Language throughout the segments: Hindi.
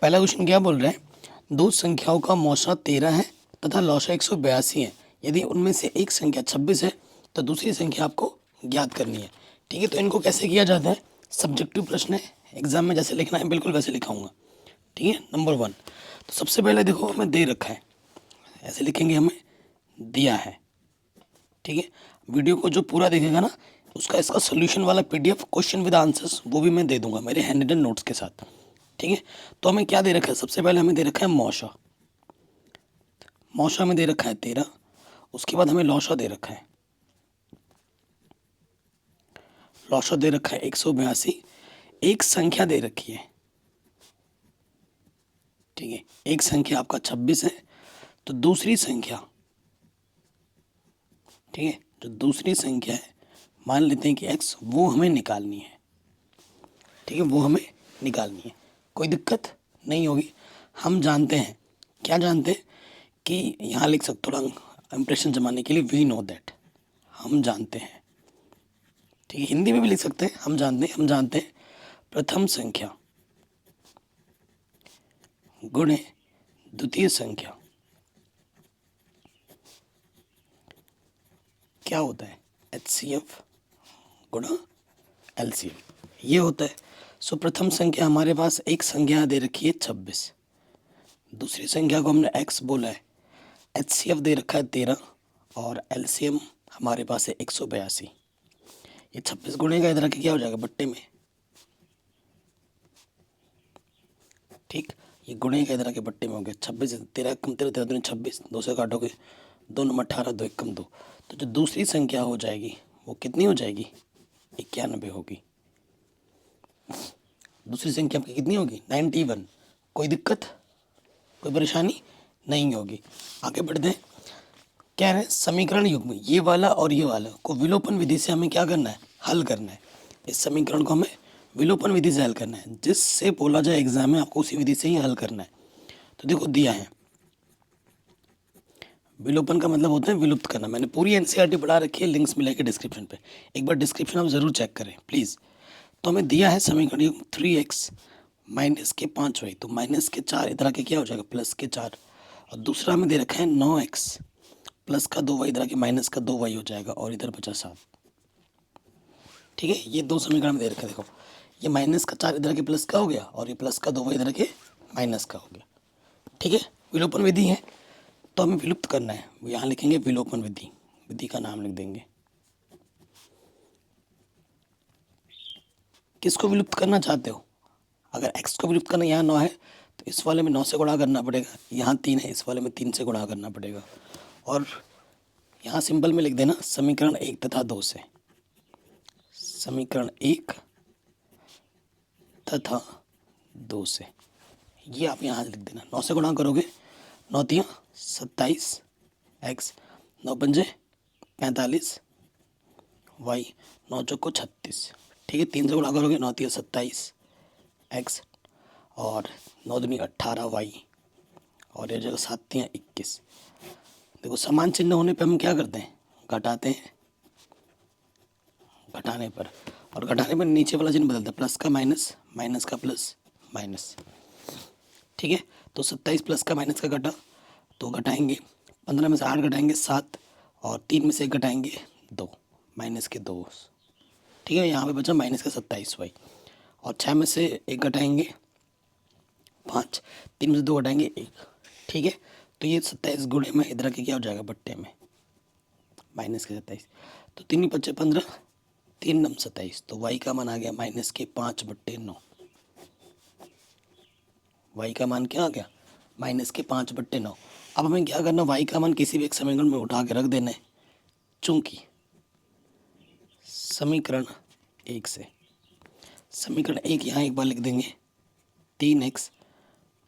पहला क्वेश्चन क्या बोल रहा है, दो संख्याओं का मौसा 13 है तथा लौसा 182 है। यदि उनमें से एक संख्या 26 है तो दूसरी संख्या आपको ज्ञात करनी है। ठीक है, तो इनको कैसे किया जाता है, सब्जेक्टिव प्रश्न है, एग्जाम में जैसे लिखना है बिल्कुल वैसे लिखाऊंगा। ठीक है, नंबर 1, तो सबसे पहले देखो हमें दे रखा है, ऐसे लिखेंगे हमें दिया है। ठीक है, वीडियो को जो पूरा देखेगा ना उसका इसका सोल्यूशन वाला पीडीएफ क्वेश्चन विद आंसर्स वो भी मैं दे दूंगा मेरे हैंड रिटन नोट्स के साथ। ठीक है, तो हमें क्या दे रखा है, सबसे पहले हमें दे रखा है मौसा। मौसा में दे रखा है 13, उसके बाद हमें लौसा दे रखा है, लौसा दे रखा है 182, एक संख्या दे रखी है। ठीक है, एक संख्या आपका 26 है, तो दूसरी संख्या, ठीक है, जो दूसरी संख्या है मान लेते हैं कि x, वो हमें निकालनी है। ठीक है, वो हमें निकालनी है, कोई दिक्कत नहीं होगी। हम जानते हैं, क्या जानते हैं कि यहाँ लिख सकते थोड़ा इंप्रेशन जमाने के लिए, वी नो दैट, हम जानते हैं। ठीक है, हिंदी में भी लिख सकते हैं, हम जानते हैं प्रथम संख्या गुणे द्वितीय संख्या क्या होता है, HCF गुणा LCM, ये होता है। सो प्रथम संख्या हमारे पास एक संख्या दे रखी है 26, दूसरी संख्या को हमने x बोला है, HCF दे रखा है 13 और LCM हमारे पास है 182। ये 26 गुणे का इधर के क्या हो जाएगा, बट्टे में। ठीक, ये गुणे का इधर के बट्टे में हो गया, 26 13 कम 13 13 26, 2 से काटोगे 2 9 18, 2 1 कम 2, तो जो दूसरी संख्या हो जाएगी वो कितनी हो जाएगी, 91 होगी। दूसरी संख्या आपकी कितनी होगी, 91। कोई दिक्कत, कोई परेशानी नहीं होगी। आगे बढ़ते हैं, क्या है समीकरण युग्म, ये वाला और ये वाला को विलोपन विधि से हमें क्या करना है, हल करना है। इस समीकरण को हमें विलोपन विधि से हल करना है, जिससे बोला जाए एग्जाम में आपको उसी विधि से ही हल करना है। तो देखो दिया है, विलोपन का मतलब होता है विलुप्त करना। मैंने पूरी एनसीईआरटी पढ़ा रखी है, लिंक्स मिलेंगे डिस्क्रिप्शन पे, एक बार डिस्क्रिप्शन आप जरूर चेक करें प्लीज़। तो हमें दिया है समीकरण युग्म 3x माइनस के 5y, तो माइनस के 4 इधर के क्या हो जाएगा, प्लस के 4, और दूसरा हमें दे रखा है 9x प्लस का 2y इधर के माइनस का 2y हो जाएगा, और इधर बचा 7। ठीक है, ये दो समीकरण दे रखा है। देखो ये माइनस का 4 इधर के प्लस का हो गया, और ये प्लस का 2y इधर के माइनस का हो गया। ठीक है, विलोपन विधि है, तो हमें विलुप्त करना है, यहाँ लिखेंगे विलोपन विधि, विधि का नाम लिख देंगे। किसको विलुप्त करना चाहते हो, अगर x को विलुप्त करना, यहाँ 9 है तो इस वाले में 9 से गुणा करना पड़ेगा, यहाँ 3 है इस वाले में 3 से गुणा करना पड़ेगा, और यहाँ सिंबल में लिख देना समीकरण 1 तथा 2 से, समीकरण 1 तथा 2 से, ये आप यहाँ लिख देना। 9 से गुणा करोगे, 9 तियाँ 27 x, 9 पंजे 45 y, 9 चौको 36। ठीक है, 3 से गुणा करोगे, 9 तियाँ 27 x, और 9 दूनी 18 y, और ये जगह 7 तियाँ 21। देखो समान चिन्ह होने पे हम क्या करते हैं, घटाते हैं, घटाने पर, और घटाने पर नीचे वाला चिन्ह बदलता है, प्लस का माइनस, माइनस का प्लस, माइनस। ठीक है, तो 27 प्लस का माइनस का घटा, तो घटाएंगे 15 में से 8 घटाएंगे 7, और 3 में से 1 घटाएंगे 2, माइनस के 2। ठीक है, यहाँ पे बचा माइनस का 27y, और 6 में से 1 घटाएंगे 5, 3 में से 2 घटाएंगे 1। ठीक है, तो ये 27 गुणे में इधर के क्या हो जाएगा, बट्टे में माइनस के 27, तो 3 बच्चे 15, 3 नम 27, तो y का मान आ गया माइनस के 5/9। y का मान क्या आ गया, माइनस के 5/9। अब हमें क्या करना, y का मान किसी भी एक समीकरण में उठा के रख देना है, चूंकि समीकरण 1 से, समीकरण 1 यहाँ एक बार लिख देंगे, 3x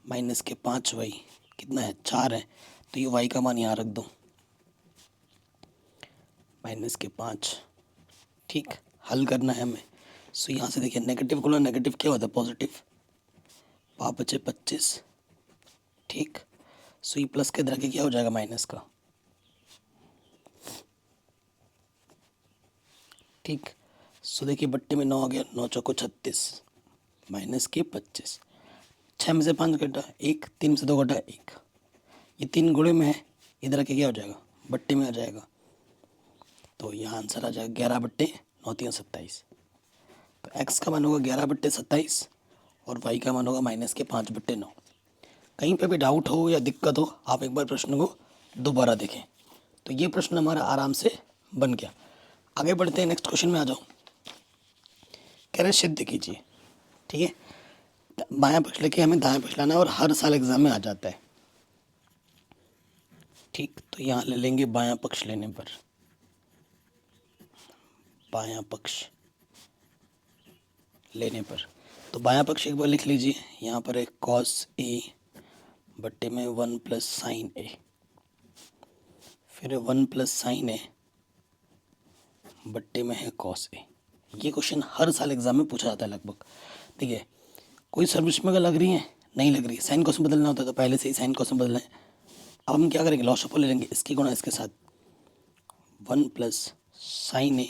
माइनस के 5y कितना है, 4 है, तो ये y का मान यहाँ रख दो, माइनस के 5। ठीक, हल करना है हमें। सो यहाँ से देखिए नेगेटिव गुणा नेगेटिव क्या होता है, पॉजिटिव, 5 बचे 25। ठीक, सो ये प्लस के इधर के क्या हो जाएगा, माइनस का। ठीक, सो देखिए बट्टे में 9 आ गया, 9 चौको 36, माइनस के 25, 6 में से 5 घटा 1, 3 में से 2 घटा 1, ये 3 गुणे में है, इधर आके क्या हो जाएगा, बट्टे में आ जाएगा। तो यहाँ आंसर आ जाएगा 11 बट्टे 9 3 27। तो x का मान होगा 11 बट्टे 27 और y का मान होगा माइनस के 5 बट्टे 9। कहीं पे भी डाउट हो या दिक्कत हो, आप एक बार प्रश्न को दोबारा देखें। तो ये प्रश्न हमारा आराम से बन गया। आगे बढ़ते हैं, नेक्स्ट क्वेश्चन में आ जाओ। कह रहे सिद्ध कीजिए, ठीक है। बायां पक्ष लेके हमें दायां पक्ष लाना है और हर साल एग्जाम में आ जाता है, ठीक। तो यहाँ ले लेंगे बायां पक्ष लेने पर, बायां पक्ष लेने पर, तो बायां पक्ष एक बार लिख लीजिए। यहाँ पर है कॉस ए बट्टे में 1 प्लस साइन ए, फिर 1 प्लस साइन ए बट्टे में है कॉस ए। ये क्वेश्चन हर साल एग्जाम में पूछा जाता है लगभग। देखिए कोई सर्विस में लग रही है, नहीं लग रही है, साइन क्वेश्चन बदलना होता है तो पहले से ही साइन क्वेश्चन बदलना है। अब हम क्या करेंगे, लॉस ऑफ ले लेंगे, इसकी गुणा इसके साथ, 1 प्लस साइन ए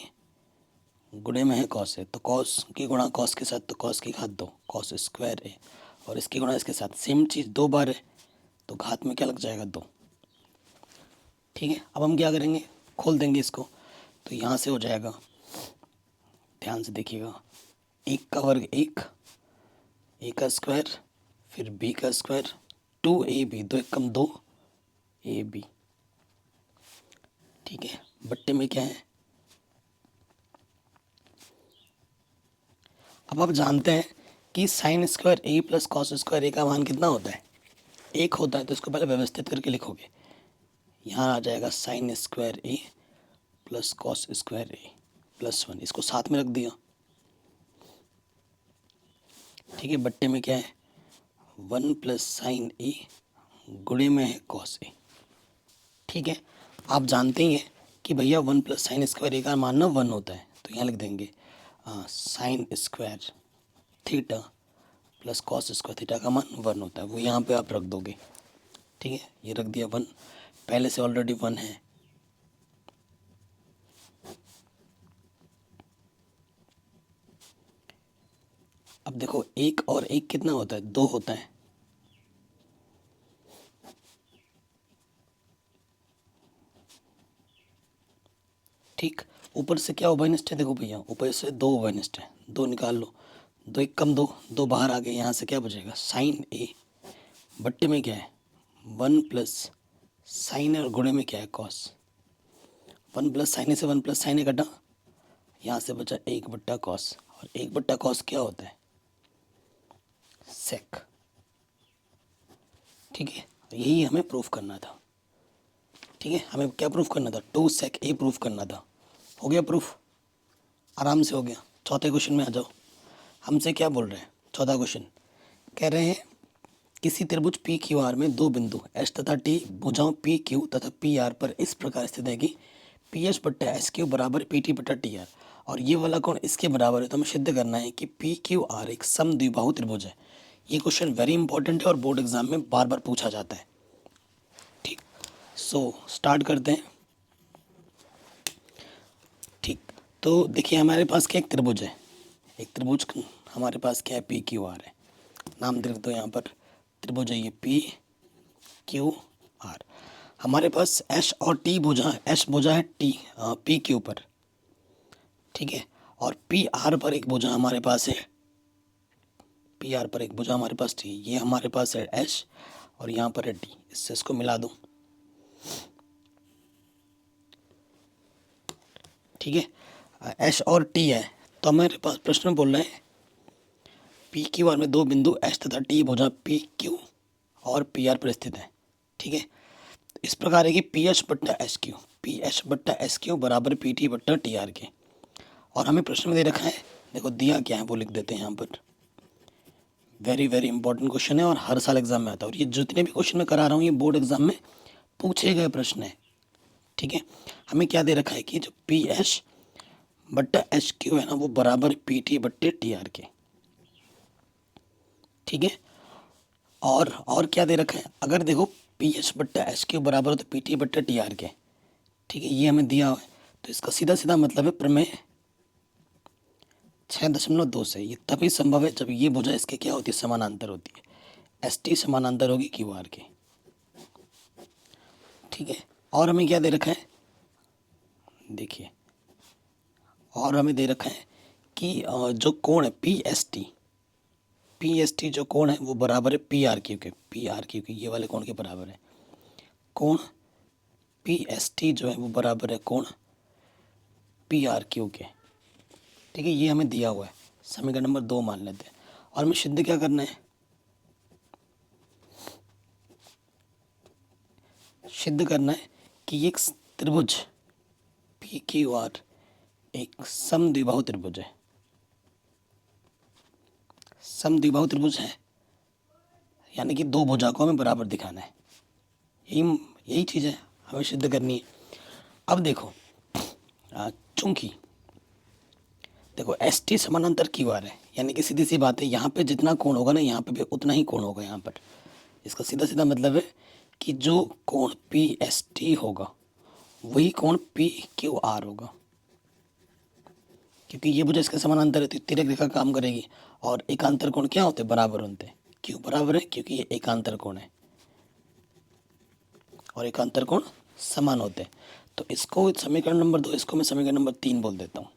गुणे में है कॉस ए, तो कॉस की गुणा कॉस के साथ, तो कॉस की घात 2 कॉस स्क्वायर ए, और इसकी गुणा इसके साथ, सेम चीज़ 2 बार है तो घात में क्या लग जाएगा 2, ठीक है। अब हम क्या करेंगे, खोल देंगे इसको, तो यहाँ से हो जाएगा, ध्यान से देखिएगा, 1 का वर्ग 1, ए का स्क्वायर, फिर बी का स्क्वायर, 2ab, 2 1 कम 2 ab, ठीक है। बट्टे में क्या है, अब आप जानते हैं कि साइन स्क्वायर ए प्लस कॉस स्क्वायर ए का मान कितना होता है, 1 होता है। तो इसको पहले व्यवस्थित करके लिखोगे, यहाँ आ जाएगा साइन स्क्वायर ए प्लस कॉस स्क्वायर ए प्लस 1, इसको साथ में रख दिया, ठीक है। बट्टे में क्या है, 1 प्लस साइन ए गुणे में है कॉस ए, ठीक है। आप जानते ही हैं कि भैया 1 प्लस साइन स्क्वायर ए का मान ना 1 होता है, तो यहाँ लिख देंगे sine square theta plus cos square theta का मान 1 होता है, वो यहाँ पे आप रख दोगे, ठीक है। ये रख दिया 1, पहले से ऑलरेडी 1 है। अब देखो 1 और 1 कितना होता है, 2 होता है, ठीक। ऊपर से क्या उभयनिष्ठ है, देखो भैया ऊपर से 2 उभयनिष्ठ है, 2 निकाल लो, 2 1 कम 2, 2 बाहर आ गए, यहाँ से क्या बचेगा साइन ए, बट्टे में क्या है 1 प्लस साइन ए और गुणे में क्या है कॉस, 1 प्लस साइन ए से 1 प्लस साइन ए कटा, यहाँ से बचा 1 बट्टा कॉस, और 1 बट्टा कॉस क्या होता है सेक, ठीक है। यही हमें प्रूफ करना था, ठीक है। हमें क्या प्रूफ करना था, 2 सेक ए प्रूफ करना था। हो गया प्रूफ, आराम से हो गया। चौथे क्वेश्चन में आ जाओ। हमसे क्या बोल रहे हैं, चौथा क्वेश्चन कह रहे हैं किसी त्रिभुज पी क्यू आर में 2 बिंदु एच तथा टी भुजाओं पी क्यू तथा पी आर पर इस प्रकार स्थित है कि पी एच बट्टा एस क्यू बराबर पी टी बट्टा टी आर, और ये वाला कोण इसके बराबर है। तो हमें सिद्ध करना है कि पी क्यू आर एक समद्विबाहु त्रिभुज है। ये क्वेश्चन वेरी इंपॉर्टेंट है और बोर्ड एग्जाम में बार बार पूछा जाता है, ठीक। सो स्टार्ट करते हैं, ठीक। तो देखिए हमारे पास क्या एक त्रिभुज है, एक त्रिभुज हमारे पास क्या है पी क्यू आर है, नाम लिख दो यहाँ पर, त्रिभुज है ये पी क्यू आर। हमारे पास एच और टी भुजा है, एच भुजा है टी पी क्यू पर, ठीक है। और पी आर पर एक भुजा हमारे पास है, पी आर पर एक भुजा हमारे पास टी, ये हमारे पास है एच और यहाँ पर है टी, इससे इसको मिला दो, ठीक है। एच और टी है, तो हमारे पास प्रश्न बोल रहे हैं पी क्यू आर में 2 बिंदु एच तथा टी भुजा पी क्यू और पी आर पर स्थित है, ठीक है। इस प्रकार है कि पी एच बट्टा एस क्यू, पी एच बट्टा एस क्यू बराबर पी टी बट्टा टी आर के, और हमें प्रश्न में दे रखा है, देखो दिया क्या है वो लिख देते हैं यहाँ पर। वेरी वेरी इंपॉर्टेंट क्वेश्चन है और हर साल एग्जाम में आता है, और ये जितने भी क्वेश्चन मैं करा रहा हूँ ये बोर्ड एग्जाम में पूछे गए प्रश्न है, ठीक है। हमें क्या दे रखा है कि जो पी एच बट्टा एच क्यू है ना वो बराबर पी टी बट्टे टी आर के, ठीक है। और क्या दे रखा है, अगर देखो पी एच बट्टा एच क्यू बराबर हो तो पी टी बट्टा टी आर के, ठीक है। ये हमें दिया हुआ है, तो इसका सीधा सीधा मतलब है प्रमेय 6.2 से, ये तभी संभव है जब ये भुजा इसके क्या होती है समानांतर होती है। एस टी समानांतर होगी क्यू आर के। ठीक है, और हमें क्या दे रखा है, देखिए, और हमें दे रखा है कि जो कोण है पी एस टी जो कोण है वो बराबर है पी आर क्यू के। पी आर क्यू के ये वाले कोण के बराबर है। कोण पी एस टी जो है वो बराबर है कोण पी आर क्यू के। ठीक है, ये हमें दिया हुआ है, समीकरण नंबर 2 मान लेते हैं। और हमें सिद्ध क्या करना है, सिद्ध करना है कि एक त्रिभुज पी क्यू आर एक समद्विबाहु त्रिभुज है। समद्विबाहु त्रिभुज है यानी कि दो भुजा को हमें बराबर दिखाना है। यही यही चीज़ है हमें सिद्ध करनी है। अब देखो, चूंकि देखो एस टी समानांतर क्यू आर है, यानी कि सीधी सी बात है, यहाँ पे जितना कोण होगा ना यहाँ पे भी उतना ही कोण होगा यहाँ पर। इसका सीधा सीधा मतलब है कि जो कोण पी एस टी होगा वही कोण पी क्यू आर होगा, क्योंकि ये भुजा इसके समानांतर है तो तिर्यक रेखा काम करेगी। और एकांतर कोण क्या होते हैं, बराबर होते हैं। क्यों बराबर है, क्योंकि ये एकांतर कोण है और एकांतर कोण समान होते हैं। तो इसको समीकरण नंबर 2, इसको मैं समीकरण नंबर 3 बोल देता हूँ।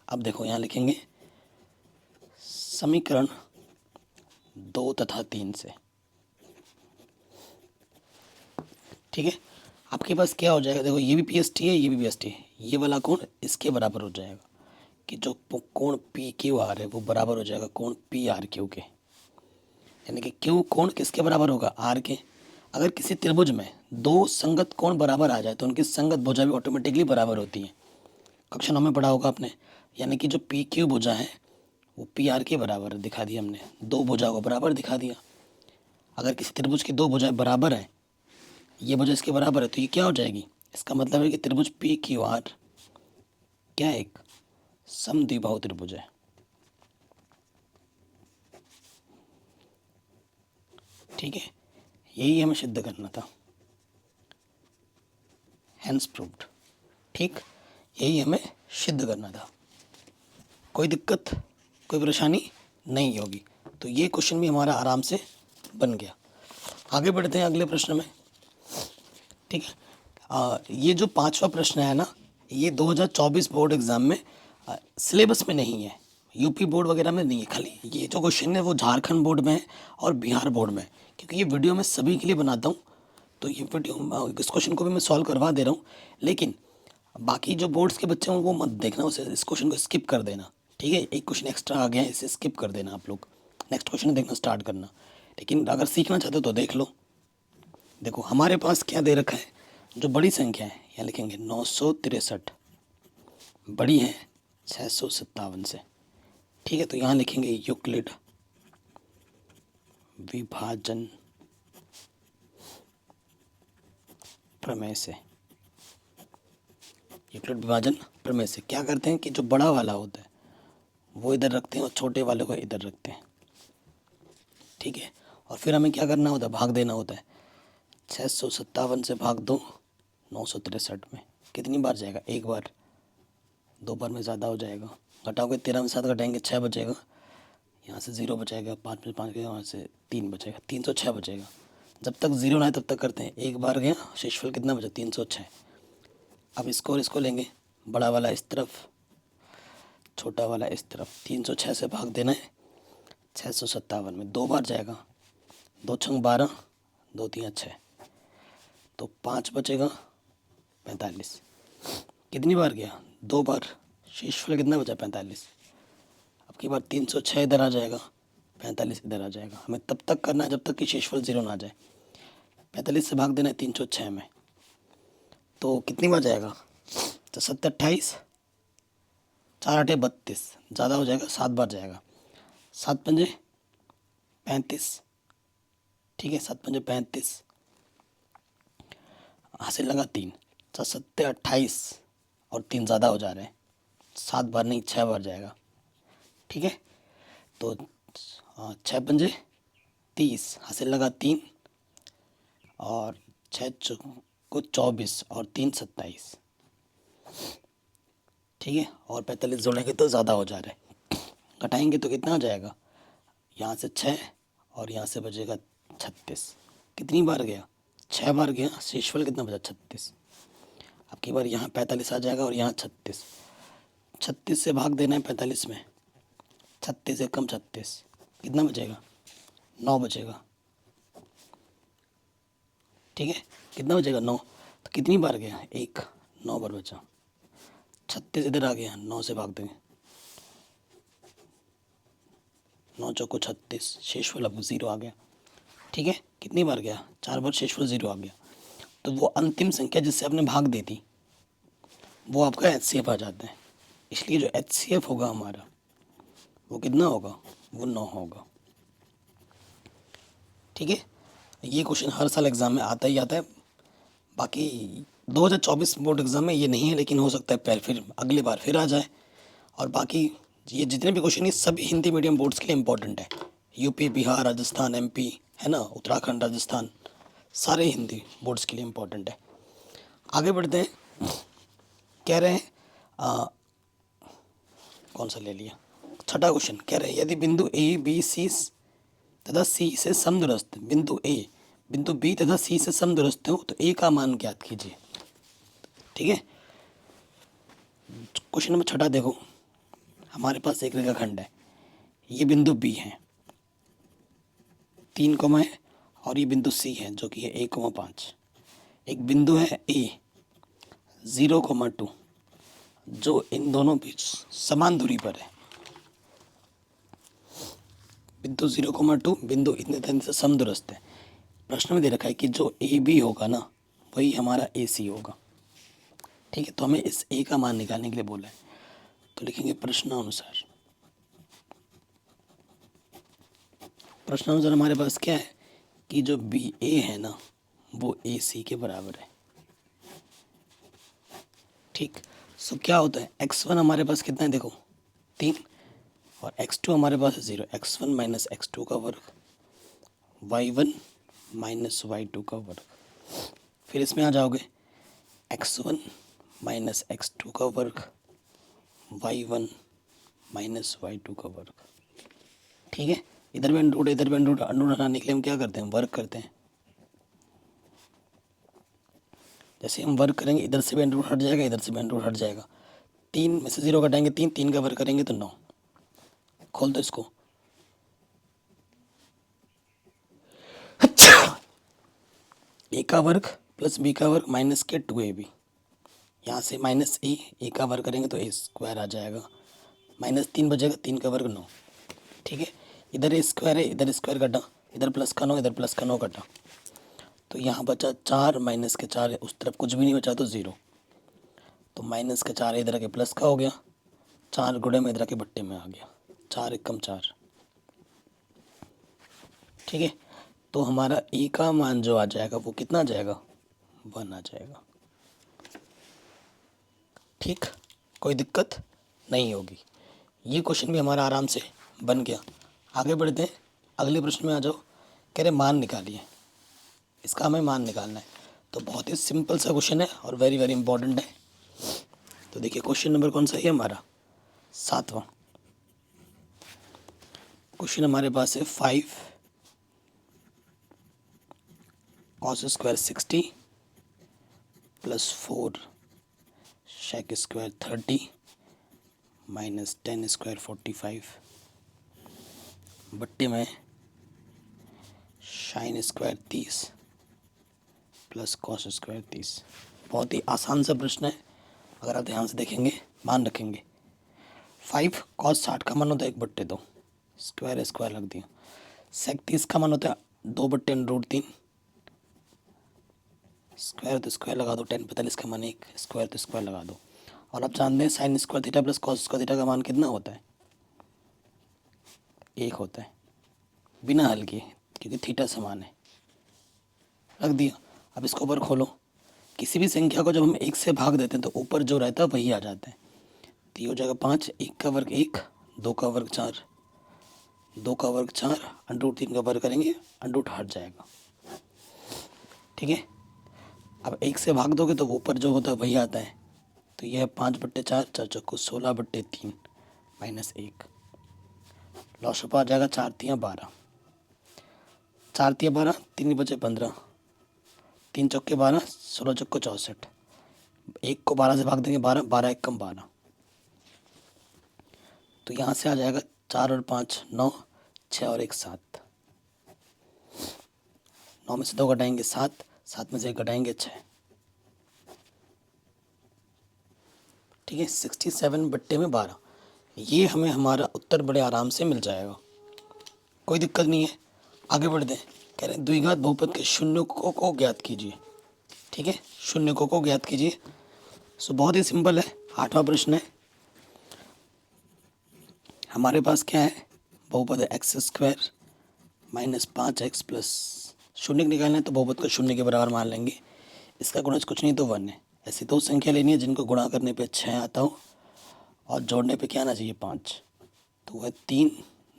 अब देखो यहाँ लिखेंगे समीकरण 2 तथा 3 से। ठीक है, आपके पास क्या हो जाएगा, देखो ये भी पी एस टी है, ये भी पी एस टी है, ये वाला कोण इसके बराबर हो जाएगा कि जो कोण पी क्यू आर है वो बराबर हो जाएगा कोण पी आर क्यू के। यानी कि क्यू कोण किसके बराबर होगा, आर के। अगर किसी त्रिभुज में दो संगत कोण बराबर आ जाए तो उनकी संगत भुजा भी ऑटोमेटिकली बराबर होती है। कक्षा 9 में पढ़ा होगा आपने। यानी कि जो पी क्यू भुजा है वो पी आर के बराबर दिखा दिया हमने, दो भुजा को बराबर दिखा दिया। अगर किसी त्रिभुज की दो भुजाएं बराबर है, ये भुजा इसके बराबर है, तो ये क्या हो जाएगी, इसका मतलब है कि त्रिभुज पी क्यू आर क्या है, एक समद्विबाहु त्रिभुज है। ठीक है, यही हमें सिद्ध करना था, हैंस प्रूव्ड। ठीक, यही हमें सिद्ध करना था। कोई दिक्कत, कोई परेशानी नहीं होगी। तो ये क्वेश्चन भी हमारा आराम से बन गया। आगे बढ़ते हैं अगले प्रश्न में। ठीक है, ये जो 5वां प्रश्न है ना, ये 2024 बोर्ड एग्ज़ाम में सिलेबस में नहीं है, यूपी बोर्ड वगैरह में नहीं है। खाली ये जो क्वेश्चन है वो झारखंड बोर्ड में है और बिहार बोर्ड में है। क्योंकि ये वीडियो मैं सभी के लिए बनाता हूँ, तो ये वीडियो इस क्वेश्चन को भी मैं सॉल्व करवा दे रहा हूँ। लेकिन बाकी जो बोर्ड्स के बच्चे हैं वो मत देखना, उसे इस क्वेश्चन को स्किप कर देना। ठीक है, एक क्वेश्चन एक्स्ट्रा आ गया है, इसे स्किप कर देना आप लोग, नेक्स्ट क्वेश्चन देखना स्टार्ट करना। लेकिन अगर सीखना चाहते हो तो देख लो। देखो हमारे पास क्या दे रखा है, जो बड़ी संख्या है यहाँ लिखेंगे 963, बड़ी है 657 से। ठीक है, तो यहाँ लिखेंगे यूक्लिड विभाजन प्रमेय से। यूक्लिड विभाजन प्रमेय से क्या करते हैं कि जो बड़ा वाला होता है वो इधर रखते हैं और छोटे वाले को इधर रखते हैं। ठीक है, और फिर हमें क्या करना होता है, भाग देना होता है। 657 से भाग दो 963 में, कितनी बार जाएगा, एक बार, दो बार में ज़्यादा हो जाएगा। घटाओगे 13 में 7 घटाएंगे 6 बचेगा, यहाँ से 0 बचाएगा, 5 में 5 गया, वहाँ से 3 बचेगा, 306 बचेगा। जब तक 0 ना आए तब तक करते हैं। एक बार गया, शेषफल कितना बचा, 306। अब इसको और इसको लेंगे, बड़ा वाला इस तरफ, छोटा वाला इस तरफ। 306 से भाग देना है 657 में, दो बार जाएगा, 2 छंग 12, 2 3 6, तो 5 बचेगा 45। कितनी बार गया, दो बार, शेषफल कितना बचा, 45। अब की बार 306 इधर आ जाएगा, 45 इधर आ जाएगा। हमें तब तक करना है जब तक कि शेषफल 0 ना आ जाए। 45 से भाग देना है 306 में, तो कितनी बार जाएगा, तो 7 28, 4 8 32, ज़्यादा हो जाएगा, 7 बार जाएगा। 7 पंजे 35। ठीक है, 7 पंजे 35, हासिल लगा 3, 4 7 28 और 3 ज़्यादा हो जा रहे हैं, 7 बार नहीं 6 बार जाएगा। ठीक है, तो 6 पंजे 30, हासिल लगा 3 और 6 को 24 और 3 27। ठीक है, और 45 जोड़ेंगे तो ज़्यादा हो जा रहा है। घटाएंगे तो कितना हो जाएगा, यहाँ से 6 और यहाँ से बचेगा 36। कितनी बार गया? 6 बार गया, शेषफल कितना बचा? 36। अब की बार यहाँ 45 आ जाएगा और यहाँ 36। 36 से भाग देना है 45 में, 36 से कम 36, कितना बचेगा? 9 बचेगा। ठीक है, कितना बचेगा? 9। तो कितनी बार गया? 1, 9 बार बचा। 36 इधर आ गया, 9 से भाग देंगे, 9 चौको 36, शेषफल अब 0 आ गया। ठीक है, कितनी बार गया? 4 बार, शेषफल 0 आ गया। तो वो अंतिम संख्या जिससे आपने भाग दी थी वो आपका HCF आ जाता है। इसलिए जो HCF होगा हमारा वो कितना होगा? वो 9 होगा। ठीक है, ये क्वेश्चन हर साल एग्ज़ाम में आता ही आता है। बाकी 2024 बोर्ड एग्ज़ाम में ये नहीं है, लेकिन हो सकता है फिर अगली बार फिर आ जाए। और बाकी ये जितने भी क्वेश्चन है सभी हिंदी मीडियम बोर्ड्स के लिए इम्पोर्टेंट है। यूपी, बिहार, राजस्थान, MP है ना, उत्तराखंड, राजस्थान, सारे हिंदी बोर्ड्स के लिए इम्पोर्टेंट है। आगे बढ़ते हैं। कह रहे हैं कौन सा ले लिया? छठा क्वेश्चन कह रहे हैं यदि बिंदु A, B, C तथा C से समदूरस्थ बिंदु A, बिंदु B तथा C से समदूरस्थ हो तो A का मान ज्ञात कीजिए। ठीक है, क्वेश्चन नंबर छठा देखो, हमारे पास एक रेखाखंड है, ये बिंदु B है, 3 कोमा है, और ये बिंदु C है जो कि है 1,5। एक बिंदु है A 0,2 जो इन दोनों बीच समान दूरी पर है। बिंदु 0,2 बिंदु इतने तरह से समदूरस्थ है। प्रश्न में दे रखा है कि जो AB होगा ना वही हमारा AC होगा। ठीक है, तो हमें इस A का मान निकालने के लिए बोला है, तो लिखेंगे प्रश्नानुसार। प्रश्नानुसार हमारे पास क्या है कि जो BA है ना वो AC के बराबर है। ठीक, सो क्या होता है, x1 हमारे पास कितना है? देखो 3, और x2 हमारे पास है 0। x1 माइनस x2 का वर्ग, y1 माइनस y2 का वर्ग। फिर इसमें आ जाओगे x1 माइनस x2 का वर्ग, y1 माइनस y2 का वर्ग। ठीक है, इधर भी अंडर इधर भी अंडर हटाने के लिए हम क्या करते हैं? वर्ग करते हैं। जैसे हम वर्ग करेंगे इधर से भी अंडर हट जाएगा, इधर से भी अंडर हट जाएगा। 3 में से 0 घटाएंगे 3, 3 का वर्ग करेंगे तो 9। खोल दो इसको। A का वर्ग प्लस B का वर्ग माइनस के 2AB, यहाँ से माइनस A का वर्ग करेंगे तो A स्क्वायर आ जाएगा, माइनस 3 बचेगा, 3 का वर्ग 9। ठीक है, इधर A स्क्वायर है, इधर स्क्वायर कटा, इधर प्लस का 9, इधर प्लस का 9 कटा, तो यहाँ बचा 4 माइनस के 4 है, उस तरफ कुछ भी नहीं बचा तो 0। तो माइनस का 4 इधर के प्लस का हो गया, 4 गुणे में इधर के बट्टे में आ गया, 4 एकम 4। ठीक है, तो हमारा A का मान जो आ जाएगा वो कितना आ जाएगा? 1 आ जाएगा। ठीक, कोई दिक्कत नहीं होगी। ये क्वेश्चन भी हमारा आराम से बन गया। आगे बढ़ते हैं, अगले प्रश्न में आ जाओ। कह रहे मान निकालिए, इसका हमें मान निकालना है। तो बहुत ही सिंपल सा क्वेश्चन है और वेरी वेरी इंपॉर्टेंट है। तो देखिए क्वेश्चन नंबर कौन सा है हमारा? 7वां क्वेश्चन हमारे पास है 5 cos square 60 plus 4 sec square 30 minus 10 square 45 बट्टे में sine square 30 plus cos square 30। बहुत ही आसान सा प्रश्न है, अगर आप ध्यान से देखेंगे, मान रखेंगे। 5 cos 60 का मान होता है 1/2, स्क्वायर स्क्वायर लग दिया। sec 30 का मान होता है 2/√3, स्क्वायर तो स्क्वायर लगा दो, 10 45 का मान 1, स्क्वायर तो स्क्वायर लगा दो। और आप जानते हैं sine square theta plus cos square theta का मान कितना होता है? 1 होता है, बिना हल किए, क्योंकि थीटा समान है। रख दिया। अब इसको ऊपर खोलो, किसी भी संख्या को जब हम 1 से भाग देते हैं तो ऊपर जो रहता है वही आ जाता है। तो ये हो जाएगा 5, 1 का वर्ग 1, 2 का वर्ग 4, 2 का वर्ग 4, √3 का वर्ग करेंगे, √ हट जाएगा। ठीक है, अब 1 से भाग दोगे तो ऊपर जो होता है वही आता है। तो यह 5/4, 4 चौको 16/3 माइनस 1, लॉस आ जाएगा 4 × 3 = 12। 4 तिया 12, 3 बचे 15, 3 चौके 12, 16 चौको 64, 1 को 12 से भाग देंगे 12, 12 एक कम 12, तो यहाँ से आ जाएगा 4 और 5 9, 6 और 1 7, 9 में से 2 घटाएंगे 7, 7 में से 1 घटाएंगे 6, ठीक है। 67/12 ये हमें हमारा उत्तर बड़े आराम से मिल जाएगा, कोई दिक्कत नहीं है। आगे बढ़ते हैं। कह रहे हैं द्विघात बहुपद के शून्य को ज्ञात कीजिए, ठीक है, शून्य को ज्ञात कीजिए। सो बहुत ही सिंपल है। 8वां प्रश्न है, हमारे पास क्या है, बहुपद है x² माइनस 5x प्लस, शून्य निकालना है तो बहुपद को शून्य के बराबर मान लेंगे। इसका गुणज कुछ नहीं तो 1 है। ऐसी दो संख्या लेनी है जिनको गुणा करने पे 6 आता हो और जोड़ने पे क्या आना चाहिए 5, तो वह 3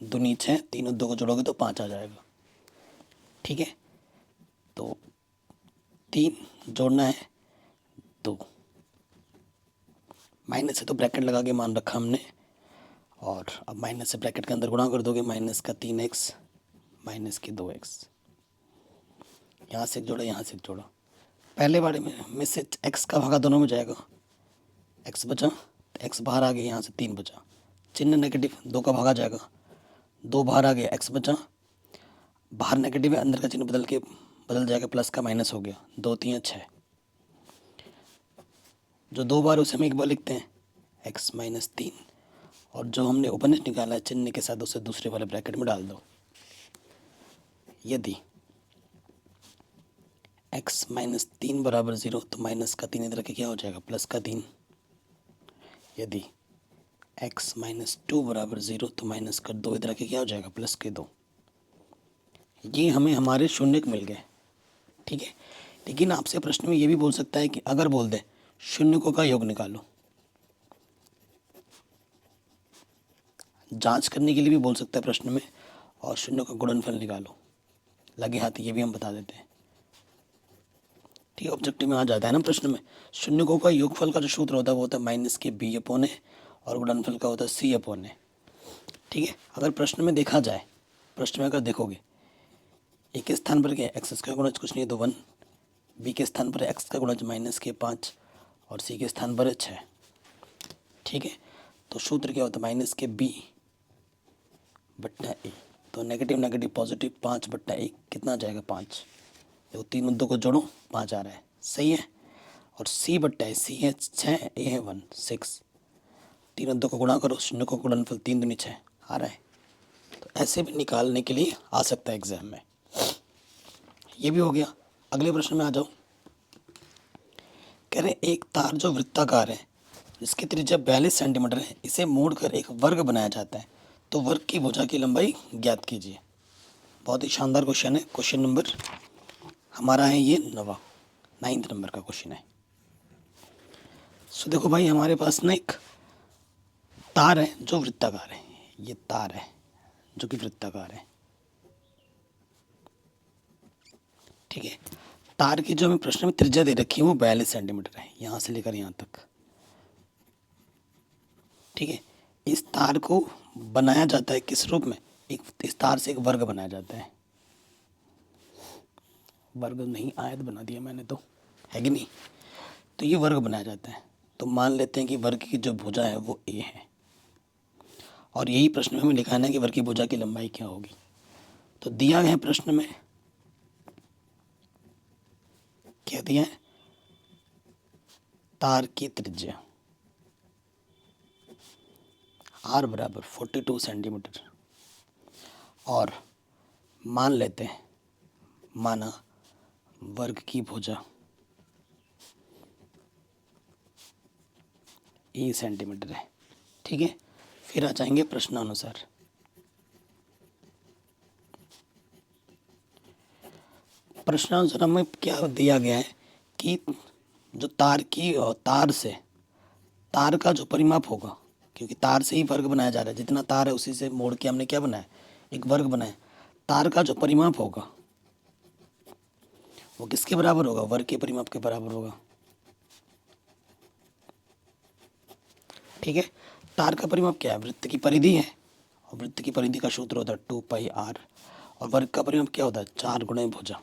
दूनी 6, 3 और 2 को जोड़ोगे तो 5 आ जाएगा, ठीक है। तो 3 जोड़ना है 2, माइनस है तो ब्रैकेट लगा के मान रखा हमने, और अब माइनस से ब्रैकेट के अंदर गुणा कर दोगे, माइनस का 3x माइनस के 2x, यहाँ से एक जोड़ा यहाँ से एक जोड़ा, पहले बारे में से x का भागा दोनों में जाएगा, x बचा तो x बाहर आ गया, यहाँ से 3 बचा, चिन्ह नेगेटिव 2 का भागा जाएगा, 2 बाहर आ गया, x बचा, बाहर नेगेटिव है अंदर का चिन्ह बदल जाएगा, प्लस का माइनस हो गया, 2 3 6, जो 2 बार उसे हम एक बार लिखते हैं x माइनस 3, और जो हमने उपनिष निकाला है चिन्ह के साथ उसे दूसरे वाले ब्रैकेट में डाल दो। यदि x माइनस 3 बराबर 0 तो माइनस का 3 इधर के क्या हो जाएगा प्लस का 3, यदि x माइनस 2 बराबर 0 तो माइनस का 2 इधर के क्या हो जाएगा प्लस के 2। ये हमें हमारे शून्य मिल गए, ठीक है। लेकिन आपसे प्रश्न में ये भी बोल सकता है कि अगर बोल दे शून्य का योग निकालो, जांच करने के लिए भी बोल सकता है प्रश्न में, और शून्य का गुणनफल निकालो, लगे हाथ ये भी हम बता देते हैं, ठीक है। ऑब्जेक्टिव में आ जाता है ना प्रश्न में, शून्य का योगफल का जो सूत्र होता है वो होता है माइनस के b/a और गुणनफल का होता है c/a, ठीक है। अगर प्रश्न में देखा जाए, प्रश्न में अगर देखोगे ए के स्थान पर क्या है एक्स का गुणज कुछ नहीं तो 1, बी के स्थान पर एक्स का गुणज माइनस के 5 और सी के स्थान पर है 6, ठीक है। तो सूत्र क्या होता है माइनस के b/a, तो नेगेटिव नेगेटिव पॉजिटिव 5/1 कितना आ जाएगा 5, देखो 3 मुद्दों को जोड़ो 5 आ रहा है, सही है। और c/a, c है 6, a है 1 6, 3 मुद्दों को गुणा करो, शून्य को गुणनफल 3 दूनी 6 आ रहा है। तो ऐसे भी निकालने के लिए आ सकता है एग्जाम में। ये भी हो गया। अगले प्रश्न में आ जाओ। कह रहे एक तार जो वृत्ताकार है जिसकी त्रिज्या 42 सेंटीमीटर है, इसे मोड़कर एक वर्ग बनाया जाता है, तो वर्ग की भुजा की लंबाई ज्ञात कीजिए। बहुत ही शानदार क्वेश्चन है। क्वेश्चन नंबर हमारा है ये 9th नंबर का क्वेश्चन है। सो देखो भाई, हमारे पास ना एक तार है जो वृत्ताकार है, ये तार है जो कि वृत्ताकार है, ठीक है। तार की जो हमें प्रश्न में त्रिज्या दे रखी है वो 42 सेंटीमीटर है, यहाँ से लेकर यहाँ तक, ठीक है। इस तार को बनाया जाता है किस रूप में, इस तार से एक वर्ग बनाया जाता है, वर्ग नहीं आयत बना दिया मैंने तो, है कि नहीं। तो ये वर्ग बनाया जाता है, तो मान लेते हैं कि वर्ग की जो भुजा है वो a है, और यही प्रश्न में हमें लिखाना है कि वर्ग की भुजा की लंबाई क्या होगी। तो दिया गया प्रश्न में क्या दिया है, तार की त्रिज्या r बराबर 42 सेंटीमीटर, और मान लेते हैं, माना वर्ग की भुजा e सेंटीमीटर है, ठीक है। फिर आ जाएंगे प्रश्नानुसार। प्रश्नानुसार हमें क्या दिया गया है कि जो तार का जो परिमाप होगा, क्योंकि तार से ही वर्ग बनाया जा रहा है, जितना तार है उसी से मोड़ के हमने क्या बनाया, एक वर्ग बनाया। तार का जो परिमाप होगा वो किसके बराबर होगा, वर्ग के परिमाप के बराबर होगा, ठीक है। तार का परिमाप क्या है, वृत्त की परिधि है, और वृत्त की परिधि का सूत्र होता है 2πr, और वर्ग का परिमाप क्या होता है 4 गुणे भुजा।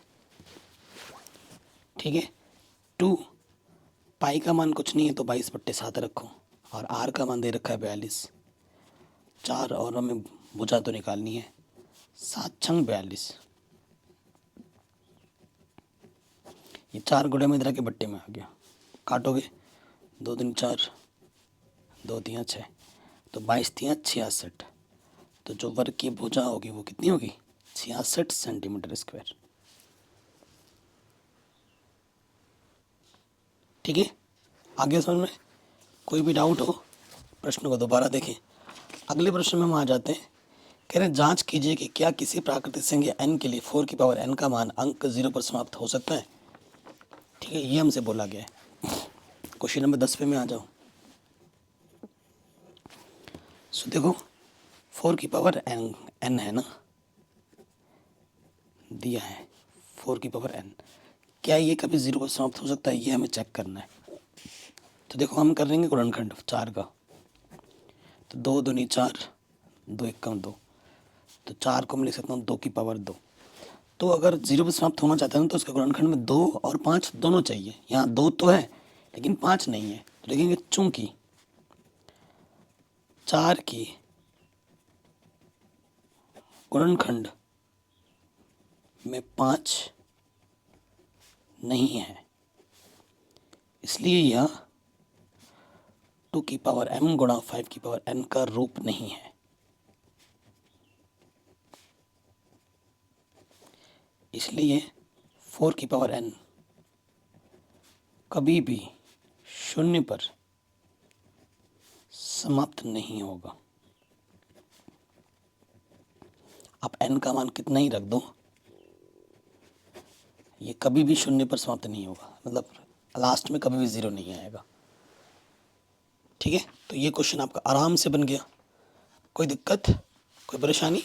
ठीक है, 2 पाई का मान कुछ नहीं है तो 22/7 रखो और आर का मान दे रखा है 42, 4 और हमें भुजा तो निकालनी है, 7 छंग 42, ये 4 गुणे में इधर के बट्टे में आ गया, काटोगे 2 दूनी 4, 2 तियाँ 6, तो 22 तियाँ 66, तो जो वर्ग की भुजा होगी वो कितनी होगी 66 सेंटीमीटर स्क्वायर। ठीक है, आगे समझ में? कोई भी डाउट हो प्रश्न को दोबारा देखें। अगले प्रश्न में हम आ जाते हैं। कह रहे हैं जांच कीजिए कि क्या किसी प्राकृतिक संख्या n के लिए 4 की पावर n का मान अंक 0 पर समाप्त हो सकता है। ठीक है, ये हमसे बोला गया है। क्वेश्चन नंबर 10 पे में आ जाओ। सो देखो 4 की पावर n है ना, दिया है 4 की पावर n, क्या ये कभी 0 पर समाप्त हो सकता है, ये हमें चेक करना है। तो देखो हम कर लेंगे गुणनखंड 4 का, तो 2 दूनी 4, 2 एकम 2, तो 4 को मैं लिख सकता हूँ 2 की पावर 2। तो अगर 0 पर समाप्त होना चाहते हैं तो उसके गुणनखंड में 2 और 5 दोनों चाहिए। यहाँ 2 तो है लेकिन 5 नहीं है, तो लिखेंगे चूंकि 4 की गुणनखंड में 5 नहीं है, इसलिए यह 2 की पावर m गुणा 5 की पावर n का रूप नहीं है। इसलिए 4 की पावर n कभी भी 0 पर समाप्त नहीं होगा। आप n का मान कितना ही रख दो, ये कभी भी 0 पर समाप्त नहीं होगा, मतलब लास्ट में कभी भी 0 नहीं आएगा। ठीक है, तो ये क्वेश्चन आपका आराम से बन गया, कोई दिक्कत कोई परेशानी